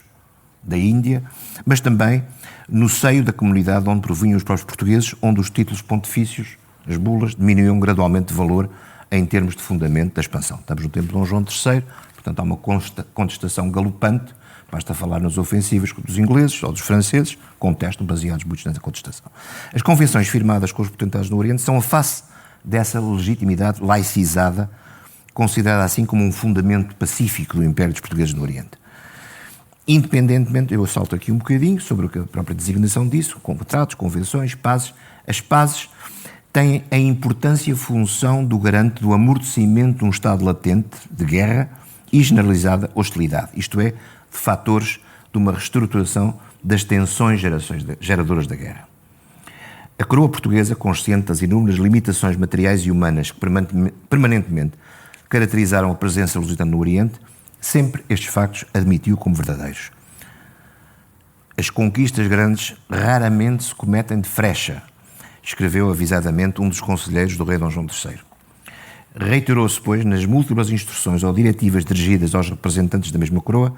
da Índia, mas também no seio da comunidade onde provinham os próprios portugueses, onde os títulos pontifícios, as bulas, diminuíam gradualmente de valor em termos de fundamento da expansão. Estamos no tempo de Dom João III, portanto há uma contestação galopante, basta falar nas ofensivas dos ingleses ou dos franceses, contestam baseados muito nessa contestação. As convenções firmadas com os potentados no Oriente são a face dessa legitimidade laicizada, considerada assim como um fundamento pacífico do Império dos Portugueses no Oriente. Independentemente, eu salto aqui um bocadinho sobre a própria designação disso, contratos, convenções, pazes. As pazes têm a importância e função do garante do amortecimento de um estado latente de guerra e generalizada hostilidade, isto é, de fatores de uma reestruturação das tensões geradoras da guerra. A coroa portuguesa, consciente das inúmeras limitações materiais e humanas que permanentemente caracterizaram a presença lusitana no Oriente, sempre estes factos admitiu como verdadeiros. As conquistas grandes raramente se cometem de frecha, escreveu avisadamente um dos conselheiros do rei Dom João III. Reiterou-se, pois, nas múltiplas instruções ou diretivas dirigidas aos representantes da mesma coroa,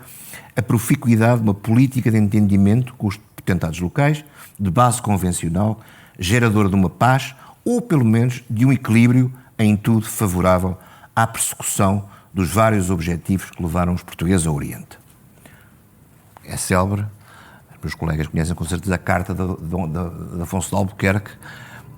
a proficuidade de uma política de entendimento com os potentados locais, de base convencional, geradora de uma paz ou, pelo menos, de um equilíbrio em tudo favorável à persecução dos vários objetivos que levaram os portugueses ao Oriente. É célebre, os meus colegas conhecem com certeza a carta de Afonso de Albuquerque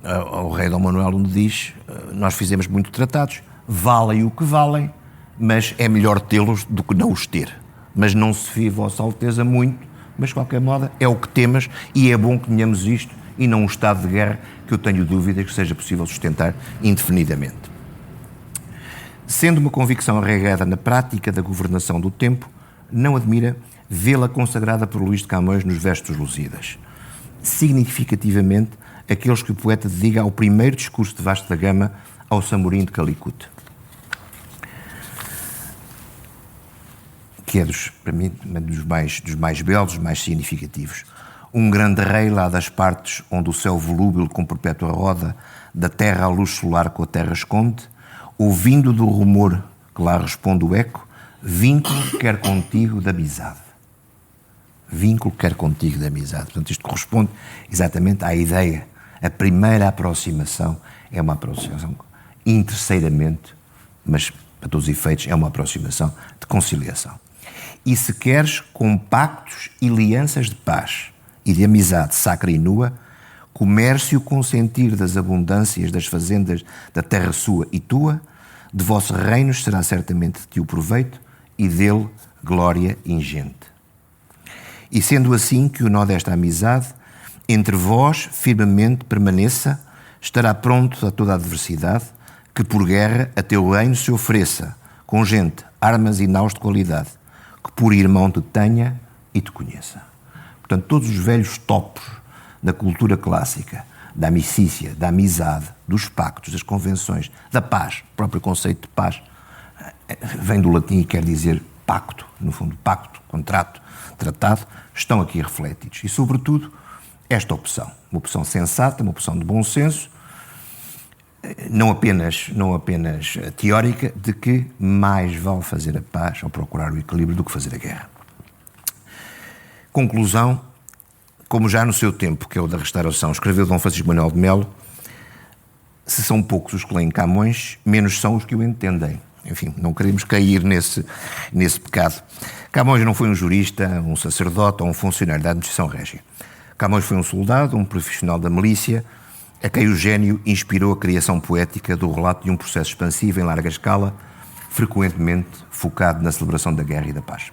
ao rei Dom Manuel, onde diz: nós fizemos muitos tratados, valem o que valem, mas é melhor tê-los do que não os ter. Mas não se fie, Vossa Alteza, muito, mas de qualquer modo é o que temos e é bom que tenhamos isto e não um estado de guerra que eu tenho dúvidas que seja possível sustentar indefinidamente. Sendo uma convicção arraigada na prática da governação do tempo, não admira vê-la consagrada por Luís de Camões nos versos dos Lusíadas. Significativamente, aqueles que o poeta dedica ao primeiro discurso de Vasco da Gama ao Samorim de Calicut. que é, para mim, dos mais belos, dos mais significativos. Um grande rei lá das partes onde o céu volúbil com perpétua roda da terra a luz solar com a terra esconde, ouvindo do rumor que lá responde o eco, vínculo quer contigo de amizade. Vínculo quer contigo de amizade. Portanto, isto corresponde exatamente à ideia. A primeira aproximação é uma aproximação interesseiramente, mas para todos os efeitos é uma aproximação de conciliação. E se queres, com pactos e alianças de paz e de amizade sacra e nua, comércio consentir das abundâncias das fazendas da terra sua e tua, de vossos reinos será certamente de ti o proveito e dele glória ingente. E sendo assim que o nó desta amizade entre vós firmemente permaneça, estará pronto a toda a adversidade que por guerra a teu reino se ofereça, com gente, armas e naus de qualidade, que por irmão te tenha e te conheça. Portanto, todos os velhos topos da cultura clássica, da amicícia, da amizade, dos pactos, das convenções, da paz, o próprio conceito de paz, vem do latim e quer dizer pacto, no fundo, pacto, contrato, tratado, estão aqui refletidos. E, sobretudo, esta opção, uma opção sensata, uma opção de bom senso, não apenas teórica, de que mais vale fazer a paz ou procurar o equilíbrio do que fazer a guerra. Conclusão, como já no seu tempo, que é o da restauração, escreveu Dom Francisco Manuel de Melo, se são poucos os que leem Camões, menos são os que o entendem. Enfim, não queremos cair nesse pecado. Camões não foi um jurista, um sacerdote ou um funcionário da administração régia. Camões foi um soldado, um profissional da milícia, a quem o gênio inspirou a criação poética do relato de um processo expansivo em larga escala, frequentemente focado na celebração da guerra e da paz.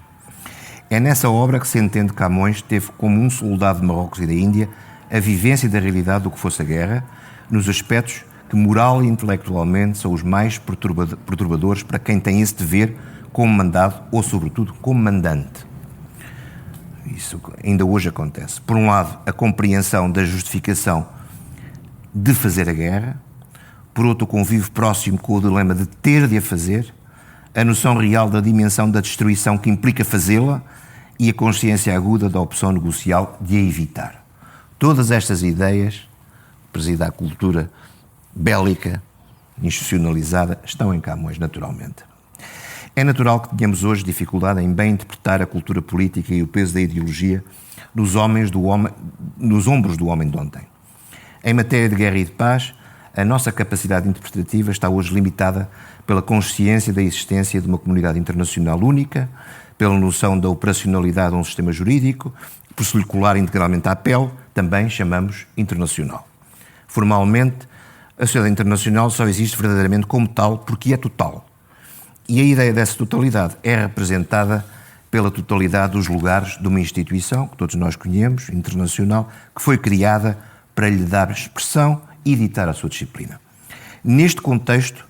É nessa obra que se entende que Camões teve como um soldado de Marrocos e da Índia a vivência da realidade do que fosse a guerra, nos aspectos que moral e intelectualmente são os mais perturbadores para quem tem esse dever como mandado ou, sobretudo, como mandante. Isso ainda hoje acontece. Por um lado, a compreensão da justificação de fazer a guerra, por outro, o convívio próximo com o dilema de ter de a fazer, a noção real da dimensão da destruição que implica fazê-la e a consciência aguda da opção negocial de a evitar. Todas estas ideias, presida à cultura bélica, institucionalizada, estão em Camões, naturalmente. É natural que tenhamos hoje dificuldade em bem interpretar a cultura política e o peso da ideologia nos ombros do homem de ontem. Em matéria de guerra e de paz, a nossa capacidade interpretativa está hoje limitada pela consciência da existência de uma comunidade internacional única, pela noção da operacionalidade de um sistema jurídico, por se lhe colar integralmente à pele, também chamamos internacional. Formalmente, a sociedade internacional só existe verdadeiramente como tal porque é total. E a ideia dessa totalidade é representada pela totalidade dos lugares de uma instituição, que todos nós conhecemos, internacional, que foi criada para lhe dar expressão e ditar a sua disciplina. Neste contexto,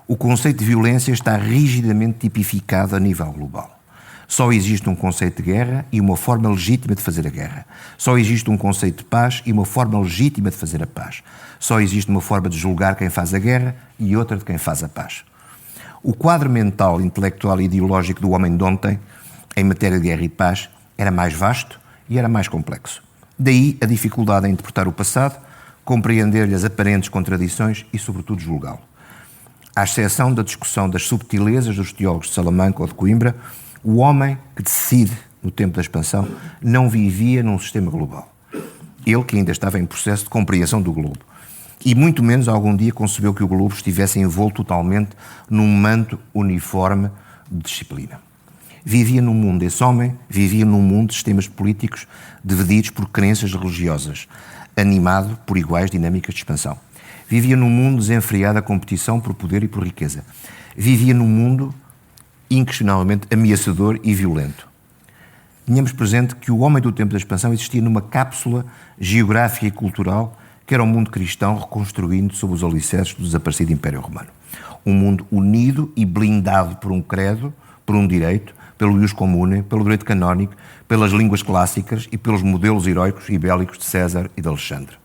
o conceito de violência está rigidamente tipificado a nível global. Só existe um conceito de guerra e uma forma legítima de fazer a guerra. Só existe um conceito de paz e uma forma legítima de fazer a paz. Só existe uma forma de julgar quem faz a guerra e outra de quem faz a paz. O quadro mental, intelectual e ideológico do homem de ontem, em matéria de guerra e paz, era mais vasto e era mais complexo. Daí a dificuldade em interpretar o passado, compreender-lhe as aparentes contradições e, sobretudo, julgá-lo. À exceção da discussão das subtilezas dos teólogos de Salamanca ou de Coimbra, o homem que decide, no tempo da expansão, não vivia num sistema global. Ele que ainda estava em processo de compreensão do globo. E muito menos algum dia concebeu que o globo estivesse envolto totalmente num manto uniforme de disciplina. Vivia num mundo, esse homem vivia num mundo de sistemas políticos divididos por crenças religiosas, animado por iguais dinâmicas de expansão. Vivia num mundo desenfreado a competição por poder e por riqueza. Vivia num mundo inquestionavelmente ameaçador e violento. Tínhamos presente que o homem do tempo da expansão existia numa cápsula geográfica e cultural que era o mundo cristão reconstruindo sob os alicerces do desaparecido Império Romano. Um mundo unido e blindado por um credo, por um direito, pelo ius comune, pelo direito canónico, pelas línguas clássicas e pelos modelos heroicos e bélicos de César e de Alexandre.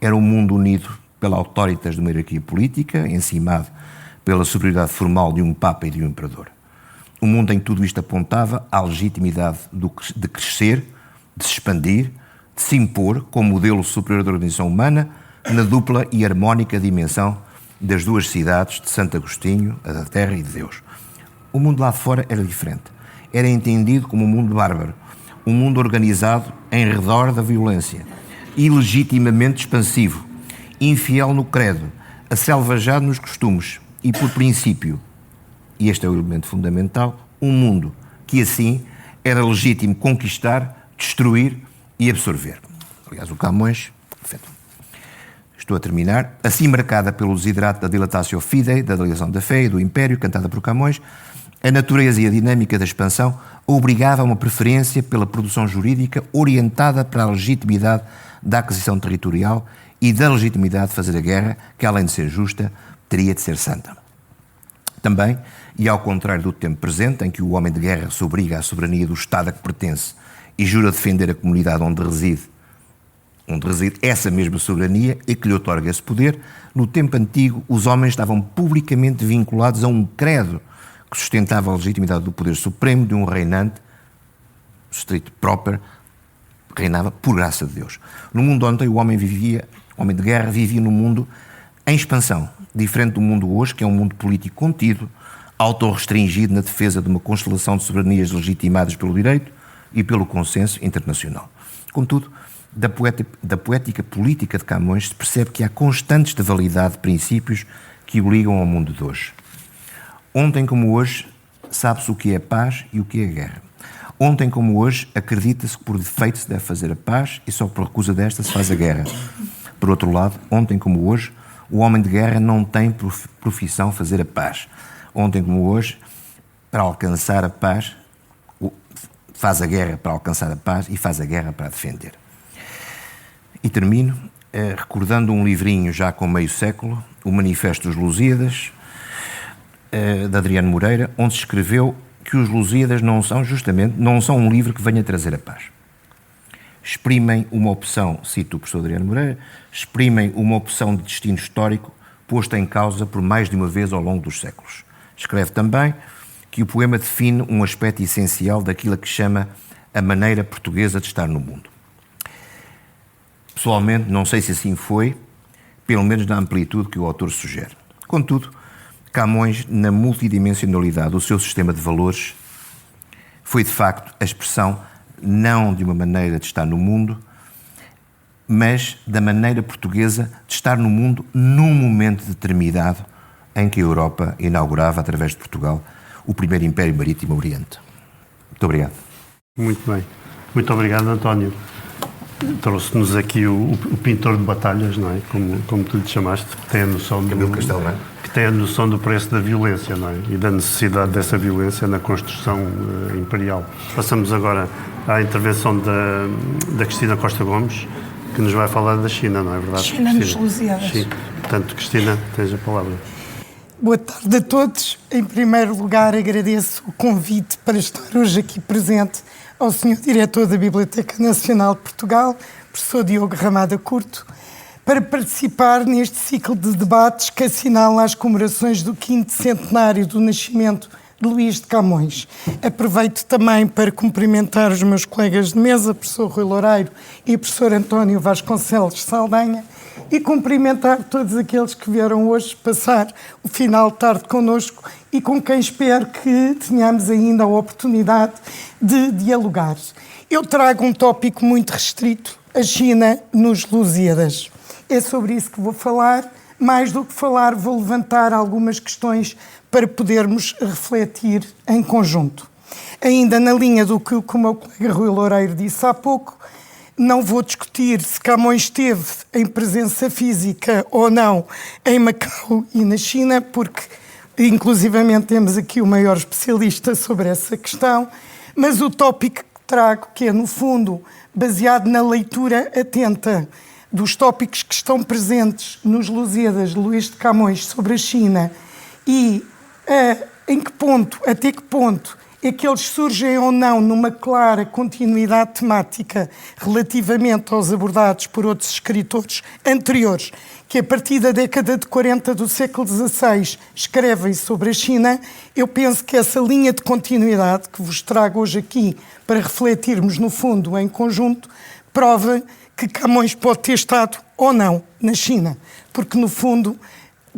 Era um mundo unido pela autoritas de uma hierarquia política, encimado pela superioridade formal de um Papa e de um Imperador. um mundo em que tudo isto apontava à legitimidade de crescer, de se expandir, de se impor como modelo superior da organização humana na dupla e harmónica dimensão das duas cidades de Santo Agostinho, a da Terra e de Deus. O mundo lá de fora era diferente. Era entendido como um mundo bárbaro, um mundo organizado em redor da violência, ilegitimamente expansivo, infiel no credo, aselvajado nos costumes e, por princípio, e este é o elemento fundamental, um mundo que assim era legítimo conquistar, destruir e absorver. Aliás, o Camões, estou a terminar, assim marcada pelo desiderato da dilatatio fidei, da delegação da fé e do império, cantada por Camões, a natureza e a dinâmica da expansão obrigava a uma preferência pela produção jurídica orientada para a legitimidade da aquisição territorial e da legitimidade de fazer a guerra, que além de ser justa, teria de ser santa. Também, e ao contrário do tempo presente, em que o homem de guerra se obriga à soberania do Estado a que pertence e jura defender a comunidade onde reside essa mesma soberania e que lhe outorga esse poder, no tempo antigo os homens estavam publicamente vinculados a um credo que sustentava a legitimidade do poder supremo de um reinante, stricto proper, reinava por graça de Deus. No mundo ontem o homem de guerra vivia num mundo em expansão, diferente do mundo hoje, que é um mundo político contido, autorrestringido na defesa de uma constelação de soberanias legitimadas pelo direito e pelo consenso internacional. Contudo, da poética política de Camões se percebe que há constantes de validade de princípios que o ligam ao mundo de hoje. Ontem como hoje, sabe-se o que é paz e o que é guerra. Ontem como hoje, acredita-se que por defeito se deve fazer a paz e só por recusa desta se faz a guerra. Por outro lado, ontem como hoje, o homem de guerra não tem profissão fazer a paz. Ontem como hoje, para alcançar a paz, faz a guerra para alcançar a paz e faz a guerra para a defender. E termino recordando um livrinho já com meio século, o Manifesto dos Lusíadas, de Adriano Moreira, onde se escreveu que os Lusíadas não são um livro que venha trazer a paz. Exprimem uma opção, cito o professor Adriano Moreira, exprimem uma opção de destino histórico posta em causa por mais de uma vez ao longo dos séculos. Escreve também que o poema define um aspecto essencial daquilo que chama a maneira portuguesa de estar no mundo. Pessoalmente, não sei se assim foi, pelo menos na amplitude que o autor sugere. Contudo, Camões, na multidimensionalidade do seu sistema de valores, foi de facto a expressão não de uma maneira de estar no mundo, mas da maneira portuguesa de estar no mundo num momento determinado em que a Europa inaugurava, através de Portugal, o primeiro Império Marítimo Oriente. Muito obrigado. Muito bem. Muito obrigado, António. Trouxe-nos aqui o pintor de batalhas, não é? Como tu lhe chamaste, que tem a noção do preço da violência, não é? E da necessidade dessa violência na construção imperial. Passamos agora à intervenção da Cristina Costa Gomes, que nos vai falar da China, não é verdade? China nos Lusíadas. Sim. Portanto, Cristina, tens a palavra. Boa tarde a todos. Em primeiro lugar, agradeço o convite para estar hoje aqui presente ao Sr. Diretor da Biblioteca Nacional de Portugal, professor Diogo Ramada Curto, para participar neste ciclo de debates que assinala as comemorações do 5º centenário do nascimento de Luís de Camões. Aproveito também para cumprimentar os meus colegas de mesa, professor Rui Loureiro e professor António Vasconcelos de Saldanha, e cumprimentar todos aqueles que vieram hoje passar o final de tarde connosco e com quem espero que tenhamos ainda a oportunidade de dialogar. Eu trago um tópico muito restrito, a China nos Lusíadas. É sobre isso que vou falar. Mais do que falar, vou levantar algumas questões para podermos refletir em conjunto. Ainda na linha do que o meu colega Rui Loureiro disse há pouco, não vou discutir se Camões esteve em presença física ou não em Macau e na China, porque inclusivamente temos aqui o maior especialista sobre essa questão, mas o tópico que trago, que é no fundo baseado na leitura atenta dos tópicos que estão presentes nos Lusíadas de Luís de Camões sobre a China e até que ponto é que eles surgem ou não numa clara continuidade temática relativamente aos abordados por outros escritores anteriores, que a partir da década de 40 do século XVI escrevem sobre a China. Eu penso que essa linha de continuidade que vos trago hoje aqui para refletirmos no fundo em conjunto, prova que Camões pode ter estado ou não na China, porque no fundo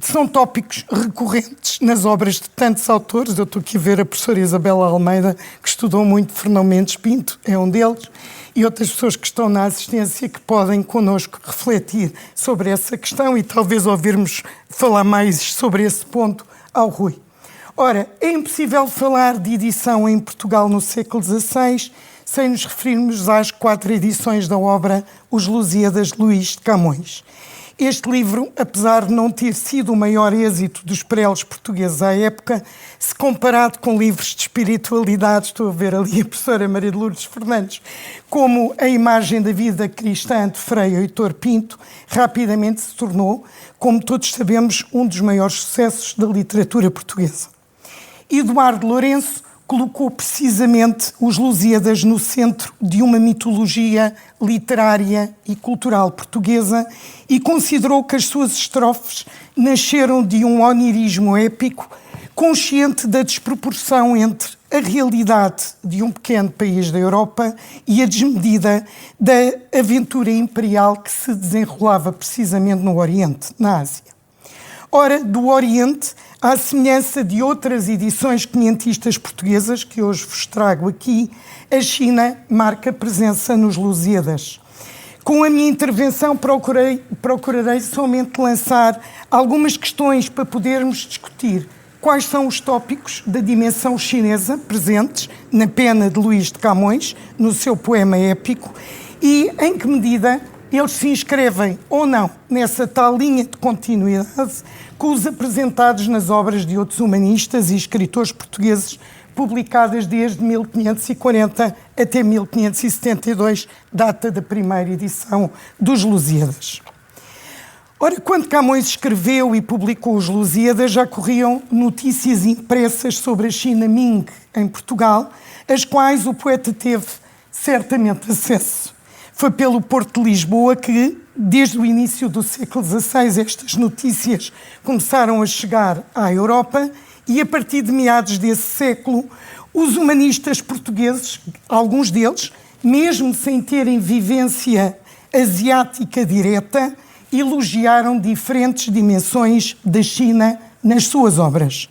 são tópicos recorrentes nas obras de tantos autores. Eu estou aqui a ver a professora Isabela Almeida, que estudou muito Fernão Mendes Pinto, é um deles, e outras pessoas que estão na assistência que podem connosco refletir sobre essa questão e talvez ouvirmos falar mais sobre esse ponto ao Rui. Ora, é impossível falar de edição em Portugal no século XVI sem nos referirmos às 4 edições da obra Os Lusíadas de Luís de Camões. Este livro, apesar de não ter sido o maior êxito dos prelos portugueses à época, se comparado com livros de espiritualidade, estou a ver ali a professora Maria de Lourdes Fernandes, como A Imagem da Vida Cristã de Frei Heitor Pinto, rapidamente se tornou, como todos sabemos, um dos maiores sucessos da literatura portuguesa. Eduardo Lourenço colocou precisamente os Lusíadas no centro de uma mitologia literária e cultural portuguesa e considerou que as suas estrofes nasceram de um onirismo épico, consciente da desproporção entre a realidade de um pequeno país da Europa e a desmedida da aventura imperial que se desenrolava precisamente no Oriente, na Ásia. Ora, do Oriente, à semelhança de outras edições quinhentistas portuguesas que hoje vos trago aqui, a China marca presença nos Lusíadas. Com a minha intervenção procurarei somente lançar algumas questões para podermos discutir quais são os tópicos da dimensão chinesa presentes na pena de Luís de Camões, no seu poema épico, e em que medida eles se inscrevem ou não nessa tal linha de continuidade com os apresentados nas obras de outros humanistas e escritores portugueses publicadas desde 1540 até 1572, data da primeira edição dos Lusíadas. Ora, quando Camões escreveu e publicou os Lusíadas, já corriam notícias impressas sobre a China Ming em Portugal, às quais o poeta teve certamente acesso. Foi pelo Porto de Lisboa que, desde o início do século XVI, estas notícias começaram a chegar à Europa e, a partir de meados desse século, os humanistas portugueses, alguns deles, mesmo sem terem vivência asiática direta, elogiaram diferentes dimensões da China nas suas obras.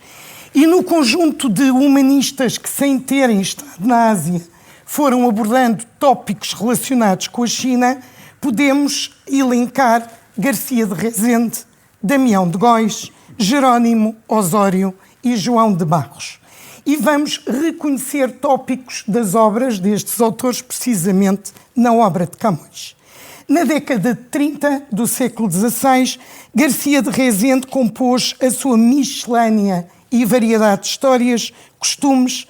E no conjunto de humanistas que, sem terem estado na Ásia, foram abordando tópicos relacionados com a China, podemos elencar Garcia de Rezende, Damião de Góis, Jerónimo Osório e João de Barros. E vamos reconhecer tópicos das obras destes autores precisamente na obra de Camões. Na década de 30 do século XVI, Garcia de Rezende compôs a sua miscelânea e variedade de histórias, costumes,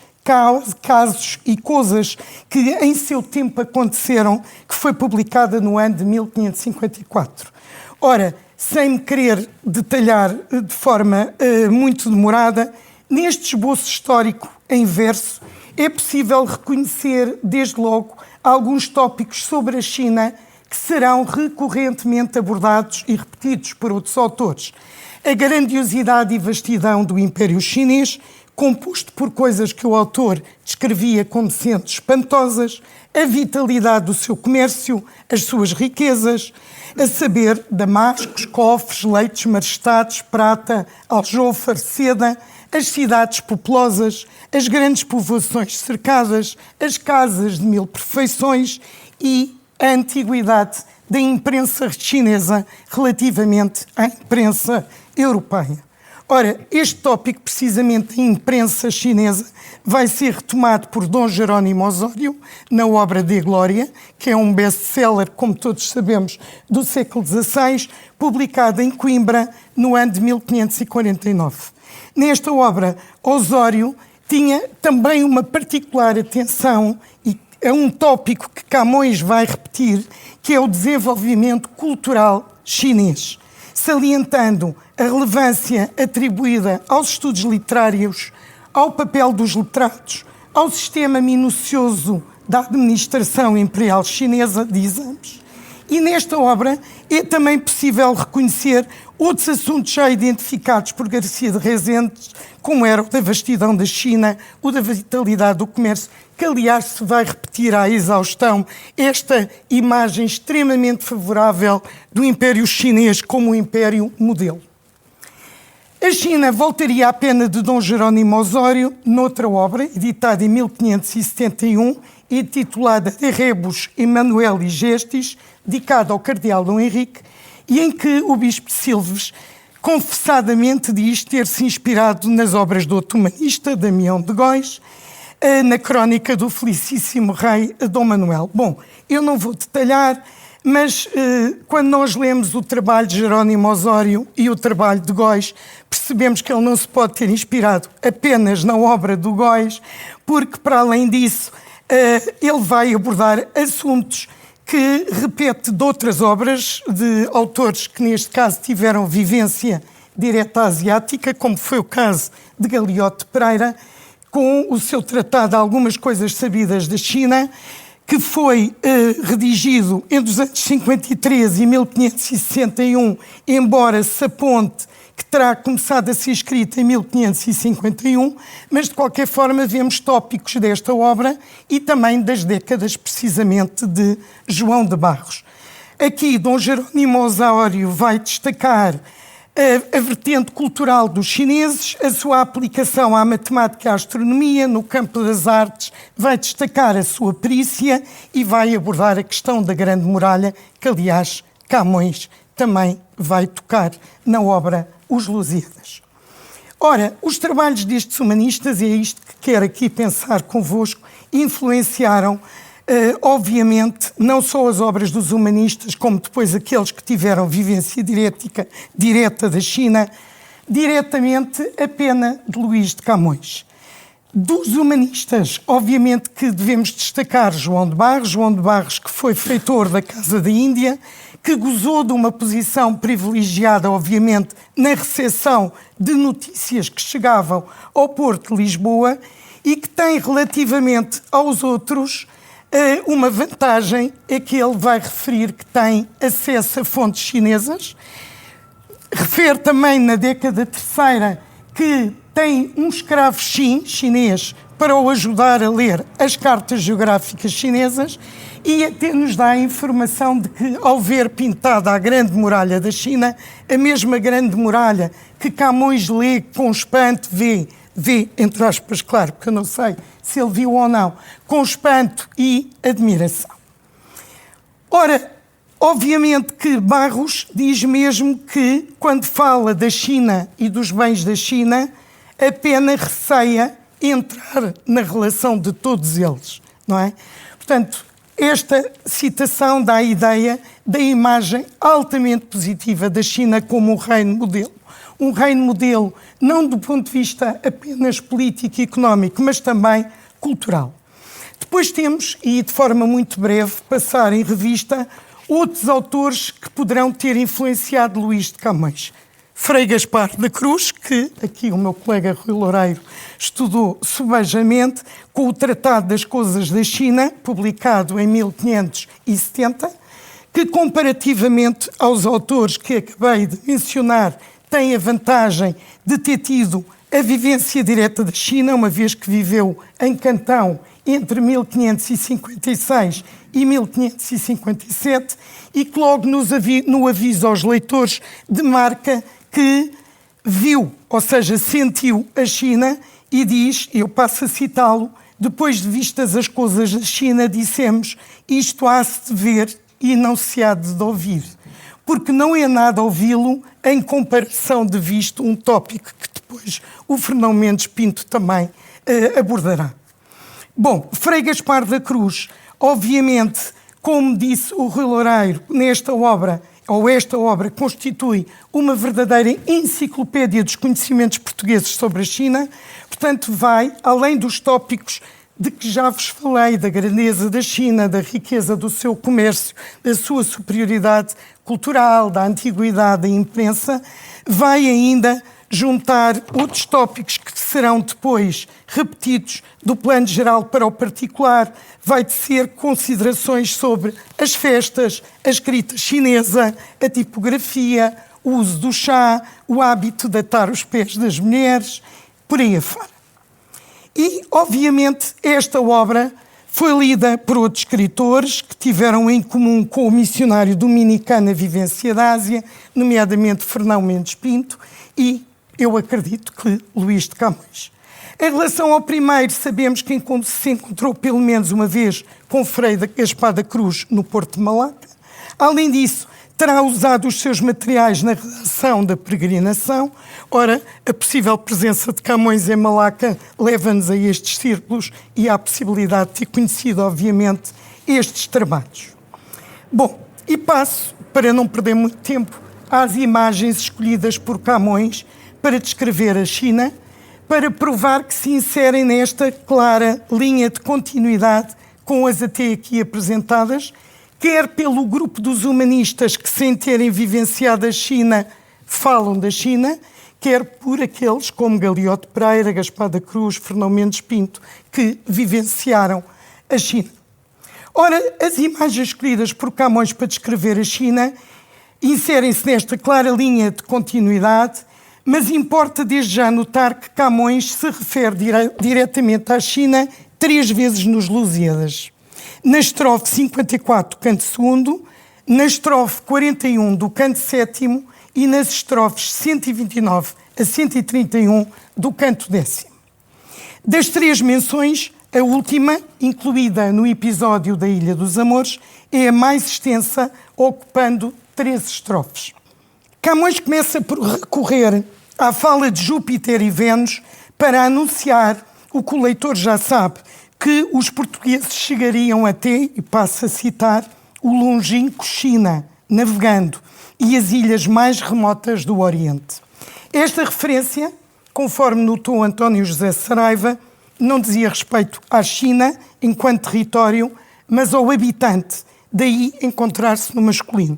casos e coisas que em seu tempo aconteceram, que foi publicada no ano de 1554. Ora, sem me querer detalhar de forma muito demorada, neste esboço histórico em verso é possível reconhecer, desde logo, alguns tópicos sobre a China que serão recorrentemente abordados e repetidos por outros autores. A grandiosidade e vastidão do Império Chinês, composto por coisas que o autor descrevia como sendo espantosas, a vitalidade do seu comércio, as suas riquezas, a saber, damascos, cofres, leitos, majestades, prata, aljôfar, seda, as cidades populosas, as grandes povoações cercadas, as casas de 1000 perfeições e a antiguidade da imprensa chinesa relativamente à imprensa europeia. Ora, este tópico, precisamente da imprensa chinesa, vai ser retomado por Dom Jerónimo Osório na obra de Glória, que é um best-seller, como todos sabemos, do século XVI, publicada em Coimbra no ano de 1549. Nesta obra, Osório tinha também uma particular atenção e é um tópico que Camões vai repetir, que é o desenvolvimento cultural chinês, salientando a relevância atribuída aos estudos literários, ao papel dos letrados, ao sistema minucioso da administração imperial chinesa, dizemos. E nesta obra é também possível reconhecer outros assuntos já identificados por Garcia de Rezende, como era o da vastidão da China, o da vitalidade do comércio, que aliás se vai repetir à exaustão esta imagem extremamente favorável do Império Chinês como um império modelo. A China voltaria à pena de Dom Jerónimo Osório noutra obra, editada em 1571, intitulada De Rebus Emanueli Gestis, dedicada ao cardeal Dom Henrique, e em que o bispo de Silves confessadamente diz ter-se inspirado nas obras do outro humanista, Damião de Góis, na crónica do felicíssimo rei Dom Manuel. Bom, eu não vou detalhar, mas quando nós lemos o trabalho de Jerónimo Osório e o trabalho de Góis, percebemos que ele não se pode ter inspirado apenas na obra do Góis, porque, para além disso, ele vai abordar assuntos que repete de outras obras de autores que, neste caso, tiveram vivência direta asiática, como foi o caso de Galeote Pereira, com o seu tratado Algumas Coisas Sabidas da China, que foi redigido entre os anos 53 e 1561, embora se aponte que terá começado a ser escrita em 1551, mas de qualquer forma vemos tópicos desta obra e também das décadas precisamente de João de Barros. Aqui Dom Jerónimo Osório vai destacar a vertente cultural dos chineses, a sua aplicação à matemática e à astronomia, no campo das artes vai destacar a sua perícia e vai abordar a questão da Grande Muralha, que aliás Camões também vai tocar na obra Os Lusíadas. Ora, os trabalhos destes humanistas, e é isto que quero aqui pensar convosco, influenciaram obviamente, não só as obras dos humanistas, como depois aqueles que tiveram vivência direta da China, diretamente a pena de Luís de Camões. Dos humanistas, obviamente que devemos destacar João de Barros, que foi feitor da Casa da Índia, que gozou de uma posição privilegiada, obviamente, na recepção de notícias que chegavam ao Porto de Lisboa e que tem, relativamente aos outros, uma vantagem é que ele vai referir que tem acesso a fontes chinesas. Refere também na década terceira que tem um escravo chinês para o ajudar a ler as cartas geográficas chinesas e até nos dá a informação de que, ao ver pintada a Grande Muralha da China, a mesma Grande Muralha que Camões lê com espanto, vê, entre aspas, claro, porque eu não sei se ele viu ou não, com espanto e admiração. Ora, obviamente que Barros diz mesmo que, quando fala da China e dos bens da China, apenas receia entrar na relação de todos eles, não é? Portanto, esta citação dá a ideia da imagem altamente positiva da China como um reino modelo. Um reino modelo não do ponto de vista apenas político e económico, mas também cultural. Depois temos, e de forma muito breve, passar em revista outros autores que poderão ter influenciado Luís de Camões. Frei Gaspar da Cruz, que aqui o meu colega Rui Loureiro estudou subejamente, com o Tratado das Coisas da China, publicado em 1570, que comparativamente aos autores que acabei de mencionar, tem a vantagem de ter tido a vivência direta da China, uma vez que viveu em Cantão entre 1556 e 1557, e que logo no aviso aos leitores demarca que viu, ou seja, sentiu a China e diz, eu passo a citá-lo, depois de vistas as coisas da China, dissemos, isto há-se de ver e não se há de ouvir. Porque não é nada ouvi-lo em comparação de visto, um tópico que depois o Fernão Mendes Pinto também abordará. Bom, Frei Gaspar da Cruz, obviamente, como disse o Rui Loureiro, esta obra constitui uma verdadeira enciclopédia dos conhecimentos portugueses sobre a China, portanto vai, além dos tópicos de que já vos falei, da grandeza da China, da riqueza do seu comércio, da sua superioridade cultural, da antiguidade da imprensa, vai ainda juntar outros tópicos que serão depois repetidos do plano geral para o particular, vai tecer considerações sobre as festas, a escrita chinesa, a tipografia, o uso do chá, o hábito de atar os pés das mulheres, por aí afora. E, obviamente, esta obra foi lida por outros escritores que tiveram em comum com o missionário dominicano A Vivência da Ásia, nomeadamente Fernão Mendes Pinto e, eu acredito, que Luís de Camões. Em relação ao primeiro, sabemos que se encontrou pelo menos uma vez com Frei Gaspar da Cruz no Porto de Malaca. Além disso, terá usado os seus materiais na redação da peregrinação. Ora, a possível presença de Camões em Malaca leva-nos a estes círculos e à possibilidade de ter conhecido, obviamente, estes trabalhos. Bom, e passo, para não perder muito tempo, às imagens escolhidas por Camões para descrever a China, para provar que se inserem nesta clara linha de continuidade com as até aqui apresentadas, quer pelo grupo dos humanistas que, sem terem vivenciado a China, falam da China, quer por aqueles como Galeote Pereira, Gaspar da Cruz, Fernão Mendes Pinto, que vivenciaram a China. Ora, as imagens escolhidas por Camões para descrever a China inserem-se nesta clara linha de continuidade, mas importa desde já notar que Camões se refere diretamente à China 3 vezes nos Lusíadas. Na estrofe 54 do canto 2º, na estrofe 41 do canto 7º e nas estrofes 129 a 131 do canto 10º. Das 3 menções, a última, incluída no episódio da Ilha dos Amores, é a mais extensa, ocupando 3 estrofes. Camões começa por recorrer à fala de Júpiter e Vênus para anunciar o que o leitor já sabe, que os portugueses chegariam até, e passo a citar, o longínquo China, navegando, e as ilhas mais remotas do Oriente. Esta referência, conforme notou António José Saraiva, não dizia respeito à China enquanto território, mas ao habitante, daí encontrar-se no masculino.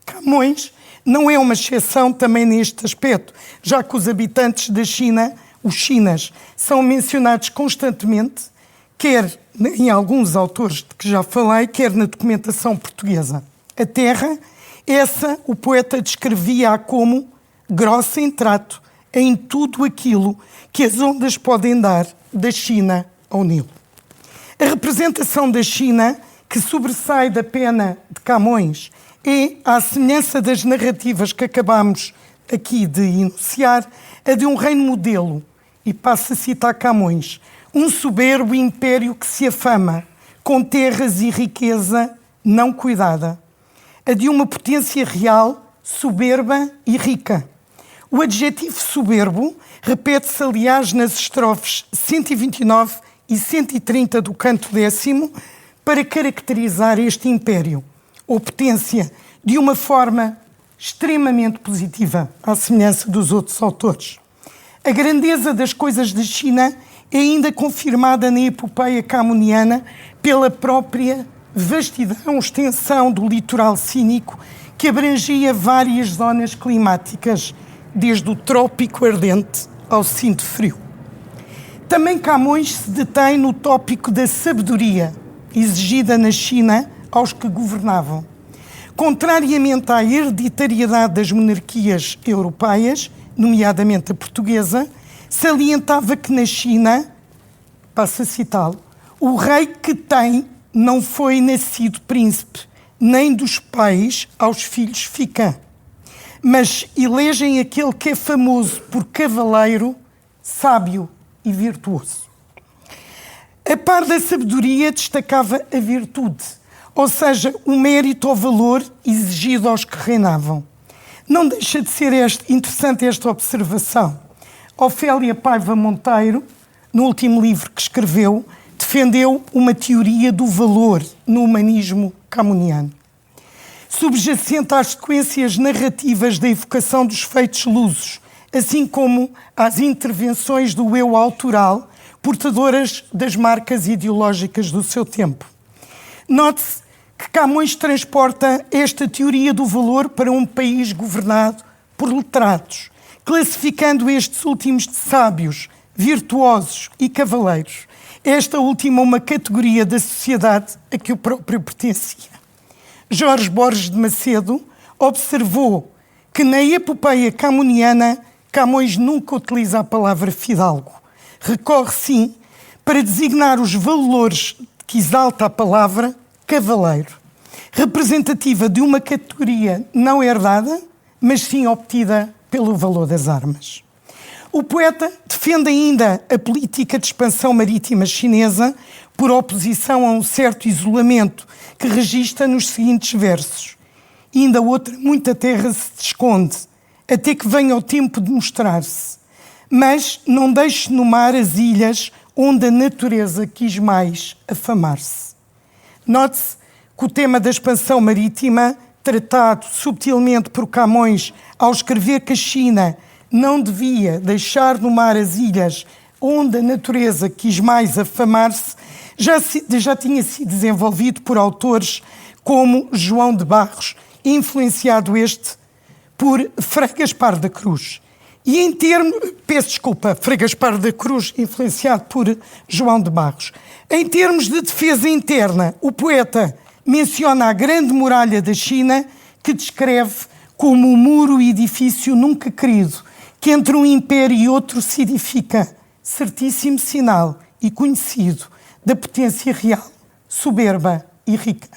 Camões não é uma exceção também neste aspecto, já que os habitantes da China, os chinas, são mencionados constantemente, quer em alguns autores de que já falei, quer na documentação portuguesa. A terra, essa o poeta descrevia como grossa em trato em tudo aquilo que as ondas podem dar da China ao Nilo. A representação da China, que sobressai da pena de Camões, é, à semelhança das narrativas que acabamos aqui de enunciar, a de um reino modelo, e passo a citar Camões, um soberbo império que se afama, com terras e riqueza não cuidada. A de uma potência real, soberba e rica. O adjetivo soberbo repete-se, aliás, nas estrofes 129 e 130 do canto 10º, para caracterizar este império, ou potência, de uma forma extremamente positiva, à semelhança dos outros autores. A grandeza das coisas da China é ainda confirmada na epopeia camoniana pela própria vastidão, extensão do litoral cínico, que abrangia várias zonas climáticas, desde o trópico ardente ao cinto frio. Também Camões se detém no tópico da sabedoria exigida na China aos que governavam. Contrariamente à hereditariedade das monarquias europeias, nomeadamente a portuguesa, salientava que na China, passo a citá-lo, o rei que tem não foi nascido príncipe, nem dos pais aos filhos fica, mas elegem aquele que é famoso por cavaleiro, sábio e virtuoso. A par da sabedoria destacava a virtude, ou seja, o mérito ou valor exigido aos que reinavam. Não deixa de ser interessante esta observação. Ofélia Paiva Monteiro, no último livro que escreveu, defendeu uma teoria do valor no humanismo camoniano. Subjacente às sequências narrativas da evocação dos feitos lusos, assim como às intervenções do eu autoral, portadoras das marcas ideológicas do seu tempo. Note-se que Camões transporta esta teoria do valor para um país governado por letrados, classificando estes últimos de sábios, virtuosos e cavaleiros. Esta última uma categoria da sociedade a que o próprio pertencia. Jorge Borges de Macedo observou que na epopeia camuniana Camões nunca utiliza a palavra fidalgo. Recorre, sim, para designar os valores que exalta a palavra cavaleiro, representativa de uma categoria não herdada, mas sim obtida pelo valor das armas. O poeta defende ainda a política de expansão marítima chinesa por oposição a um certo isolamento que registra nos seguintes versos. Ainda outra muita terra se esconde, até que venha o tempo de mostrar-se. Mas não deixe no mar as ilhas onde a natureza quis mais afamar-se. Note-se que o tema da expansão marítima, tratado subtilmente por Camões ao escrever que a China não devia deixar no mar as ilhas onde a natureza quis mais afamar-se, já tinha sido desenvolvido por autores como João de Barros, influenciado este por Frei Gaspar da Cruz. E em termos... Frei Gaspar da Cruz, influenciado por João de Barros. Em termos de defesa interna, o poeta menciona a grande muralha da China, que descreve como um muro e edifício nunca querido, que entre um império e outro se edifica, certíssimo sinal e conhecido da potência real, soberba e rica.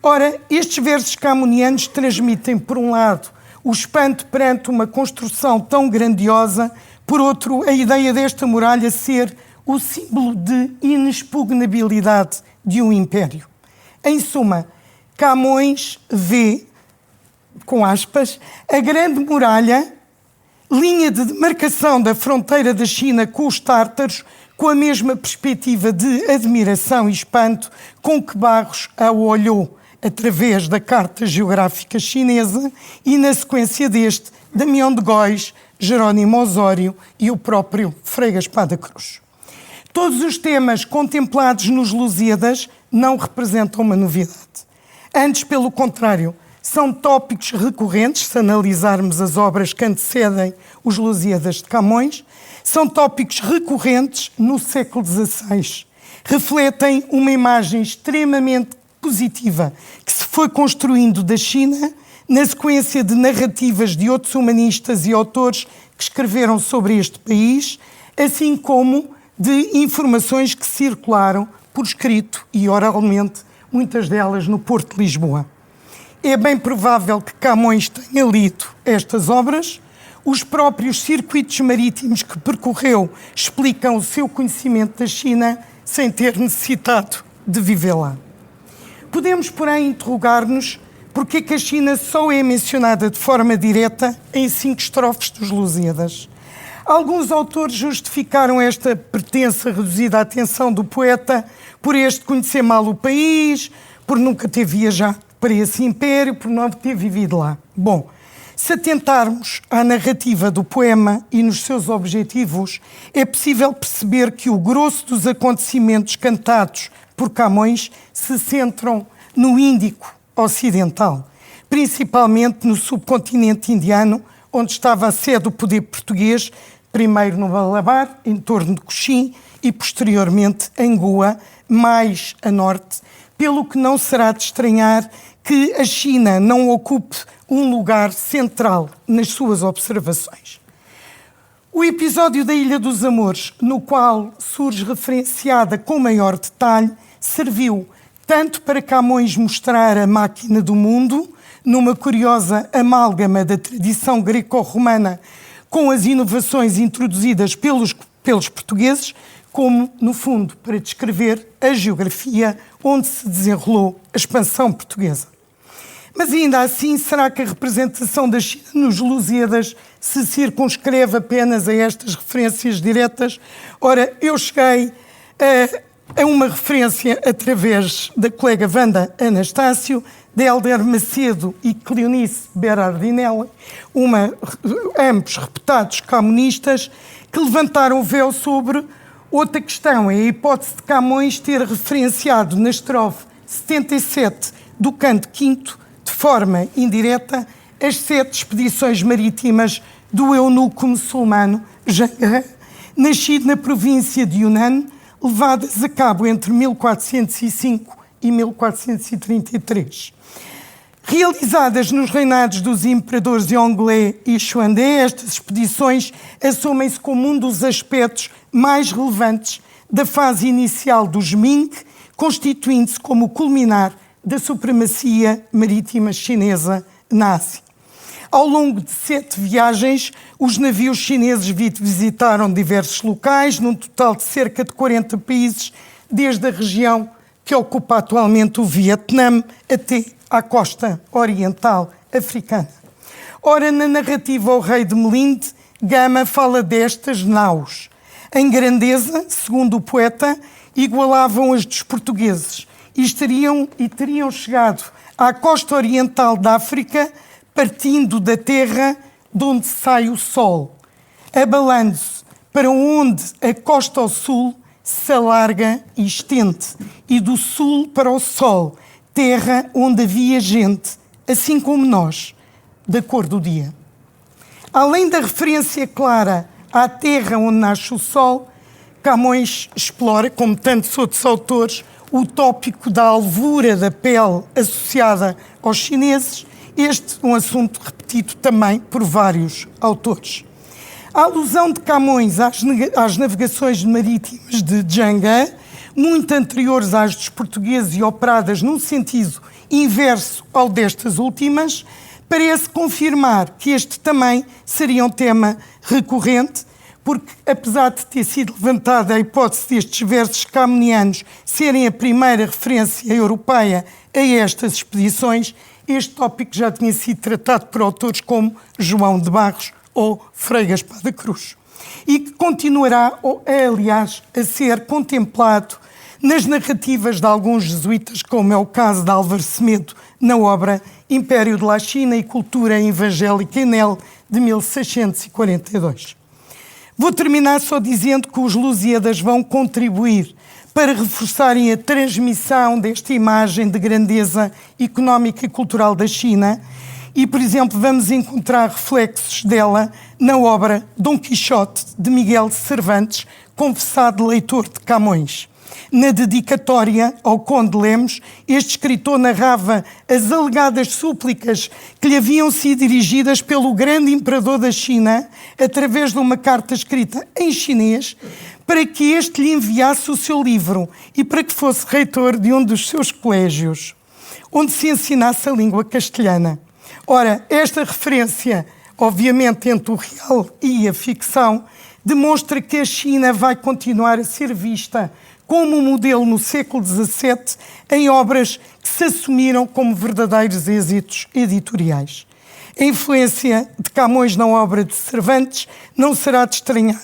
Ora, estes versos camonianos transmitem, por um lado, o espanto perante uma construção tão grandiosa, por outro, a ideia desta muralha ser o símbolo de inexpugnabilidade de um império. Em suma, Camões vê, com aspas, a grande muralha, linha de demarcação da fronteira da China com os tártaros, com a mesma perspectiva de admiração e espanto com que Barros a olhou através da Carta Geográfica Chinesa e, na sequência deste, Damião de Góis, Jerónimo Osório e o próprio Frei Gaspar da Cruz. Todos os temas contemplados nos Lusíadas não representam uma novidade. Antes, pelo contrário, são tópicos recorrentes, se analisarmos as obras que antecedem os Lusíadas de Camões, são tópicos recorrentes no século XVI. Refletem uma imagem extremamente positiva que se foi construindo da China na sequência de narrativas de outros humanistas e autores que escreveram sobre este país, assim como de informações que circularam por escrito e oralmente, muitas delas no Porto de Lisboa. É bem provável que Camões tenha lido estas obras. Os próprios circuitos marítimos que percorreu explicam o seu conhecimento da China sem ter necessitado de viver lá. Podemos, porém, interrogar-nos porque é que a China só é mencionada de forma direta em 5 estrofes dos Lusíadas. Alguns autores justificaram esta pretensa reduzida atenção do poeta por este conhecer mal o país, por nunca ter viajado para esse império, por não ter vivido lá. Bom, se atentarmos à narrativa do poema e nos seus objetivos, é possível perceber que o grosso dos acontecimentos cantados por Camões se centram no Índico Ocidental, principalmente no subcontinente indiano, onde estava a sede do poder português, primeiro no Malabar, em torno de Cochim, e posteriormente em Goa, mais a norte, pelo que não será de estranhar que a China não ocupe um lugar central nas suas observações. O episódio da Ilha dos Amores, no qual surge referenciada com maior detalhe, serviu tanto para Camões mostrar a máquina do mundo, numa curiosa amálgama da tradição greco-romana com as inovações introduzidas pelos portugueses, como, no fundo, para descrever a geografia onde se desenrolou a expansão portuguesa. Mas ainda assim, será que a representação da China nos Lusíadas se circunscreve apenas a estas referências diretas? Ora, eu cheguei a uma referência através da colega Wanda Anastácio, de Hélder Macedo e Cleonice Berardinelli, ambos reputados camonistas, que levantaram o véu sobre outra questão, é a hipótese de Camões ter referenciado na estrofe 77 do canto quinto, de forma indireta, as 7 expedições marítimas do eunuco muçulmano Jean, nascido na província de Yunnan, levadas a cabo entre 1405 e 1433. Realizadas nos reinados dos imperadores Yongle e Xuande, estas expedições assumem-se como um dos aspectos mais relevantes da fase inicial dos Ming, constituindo-se como o culminar da supremacia marítima chinesa na Ásia. Ao longo de 7 viagens, os navios chineses visitaram diversos locais, num total de cerca de 40 países, desde a região que ocupa atualmente o Vietnã até à costa oriental africana. Ora, na narrativa O Rei de Melinde, Gama fala destas naus. Em grandeza, segundo o poeta, igualavam as dos portugueses e teriam chegado à costa oriental da África, partindo da terra de onde sai o sol, abalando-se para onde a costa ao sul se alarga e estende, e do sul para o sol, terra onde havia gente, assim como nós, da cor do dia. Além da referência clara à terra onde nasce o sol, Camões explora, como tantos outros autores, o tópico da alvura da pele associada aos chineses, este um assunto repetido também por vários autores. A alusão de Camões às navegações marítimas de Zhang, muito anteriores às dos portugueses e operadas num sentido inverso ao destas últimas, parece confirmar que este também seria um tema recorrente, porque, apesar de ter sido levantada a hipótese destes versos camonianos serem a primeira referência europeia a estas expedições, este tópico já tinha sido tratado por autores como João de Barros ou Frei Gaspar da Cruz, e que continuará, aliás, a ser contemplado nas narrativas de alguns jesuítas, como é o caso de Álvaro Semedo, na obra Império de la China e Cultura Evangélica Enel, de 1642. Vou terminar só dizendo que os Lusíadas vão contribuir para reforçarem a transmissão desta imagem de grandeza económica e cultural da China e, por exemplo, vamos encontrar reflexos dela na obra Dom Quixote, de Miguel de Cervantes, confessado leitor de Camões. Na dedicatória ao Conde Lemos, este escritor narrava as alegadas súplicas que lhe haviam sido dirigidas pelo grande imperador da China, através de uma carta escrita em chinês, para que este lhe enviasse o seu livro e para que fosse reitor de um dos seus colégios, onde se ensinasse a língua castelhana. Ora, esta referência, obviamente, entre o real e a ficção, demonstra que a China vai continuar a ser vista como um modelo no século XVII em obras que se assumiram como verdadeiros êxitos editoriais. A influência de Camões na obra de Cervantes não será de estranhar.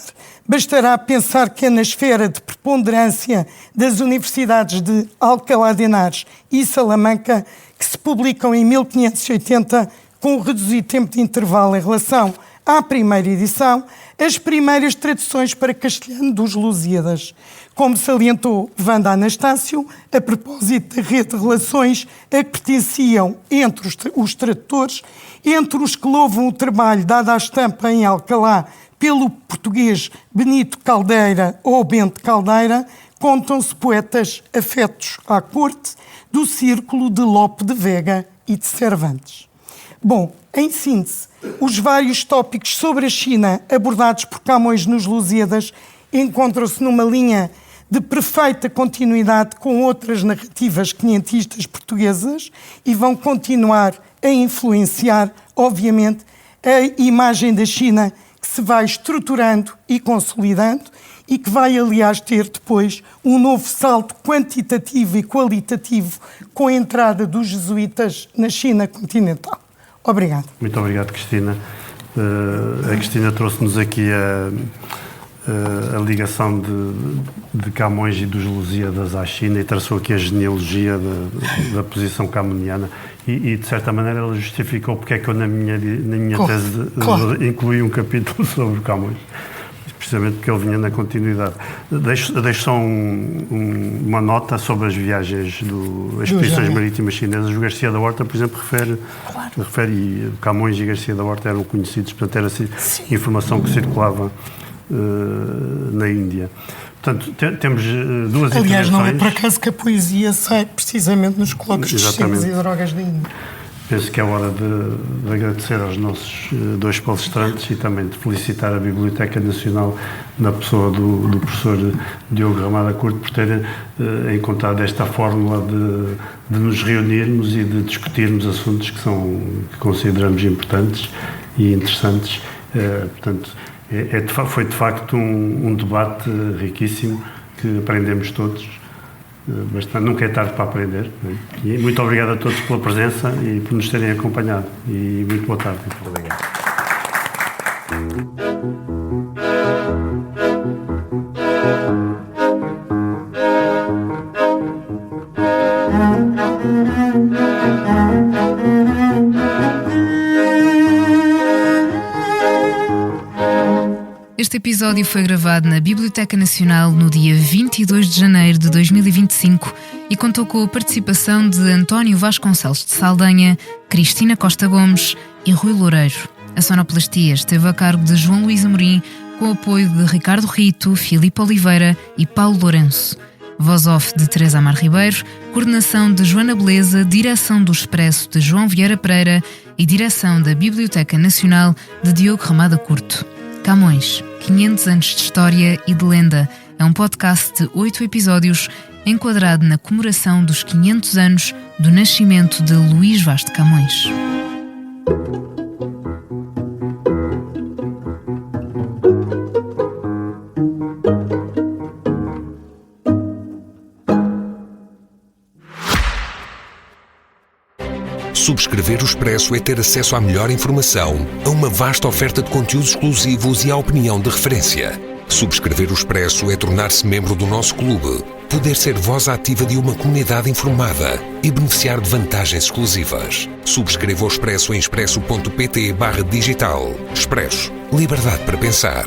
Bastará pensar que é na esfera de preponderância das universidades de Alcalá de Henares e Salamanca que se publicam em 1580, com um reduzido tempo de intervalo em relação à primeira edição, as primeiras traduções para castelhano dos Lusíadas. Como salientou Wanda Anastácio, a propósito da rede de relações a que pertenciam entre os tradutores, entre os que louvam o trabalho dado à estampa em Alcalá pelo português Benito Caldeira ou Bento Caldeira, contam-se poetas afetos à corte do círculo de Lope de Vega e de Cervantes. Bom, em síntese, os vários tópicos sobre a China abordados por Camões nos Lusíadas encontram-se numa linha de perfeita continuidade com outras narrativas quinhentistas portuguesas e vão continuar a influenciar, obviamente, a imagem da China que se vai estruturando e consolidando e que vai, aliás, ter depois um novo salto quantitativo e qualitativo com a entrada dos jesuítas na China continental. Obrigado. Muito obrigado, Cristina. A Cristina trouxe-nos aqui a ligação de Camões e dos Lusíadas à China e traçou aqui a genealogia da posição camoniana e, de certa maneira, ela justificou porque é que eu, na minha tese, incluí um capítulo sobre Camões. Precisamente porque ele vinha na continuidade. Deixo só uma nota sobre as viagens as expedições marítimas chinesas. O Garcia da Horta, por exemplo, refere e Camões e Garcia da Horta eram conhecidos, portanto era assim, informação que circulava na Índia. Portanto, temos duas intervenções. Aliás, não é por acaso que a poesia sai precisamente nos colóquios de destinos e drogas da Índia. Penso que é hora de agradecer aos nossos dois palestrantes e também de felicitar a Biblioteca Nacional, na pessoa do professor Diogo Ramada Curto, por ter encontrado esta fórmula de nos reunirmos e de discutirmos assuntos que consideramos importantes e interessantes. Portanto, foi de facto um debate riquíssimo que aprendemos todos. Bastante, nunca é tarde para aprender, né? E muito obrigado a todos pela presença e por nos terem acompanhado, e muito boa tarde. Muito obrigado. Este episódio foi gravado na Biblioteca Nacional no dia 22 de janeiro de 2025 e contou com a participação de António Vasconcelos de Saldanha, Cristina Costa Gomes e Rui Loureiro. A sonoplastia esteve a cargo de João Luís Amorim, com o apoio de Ricardo Rito, Filipe Oliveira e Paulo Lourenço. Voz off de Teresa Amar Ribeiro, coordenação de Joana Beleza, direção do Expresso de João Vieira Pereira e direção da Biblioteca Nacional de Diogo Ramada Curto. Camões, 500 anos de história e de lenda, é um podcast de 8 episódios enquadrado na comemoração dos 500 anos do nascimento de Luís Vaz de Camões. Subscrever o Expresso é ter acesso à melhor informação, a uma vasta oferta de conteúdos exclusivos e à opinião de referência. Subscrever o Expresso é tornar-se membro do nosso clube, poder ser voz ativa de uma comunidade informada e beneficiar de vantagens exclusivas. Subscreva o Expresso em expresso.pt/digital. Expresso. Liberdade para pensar.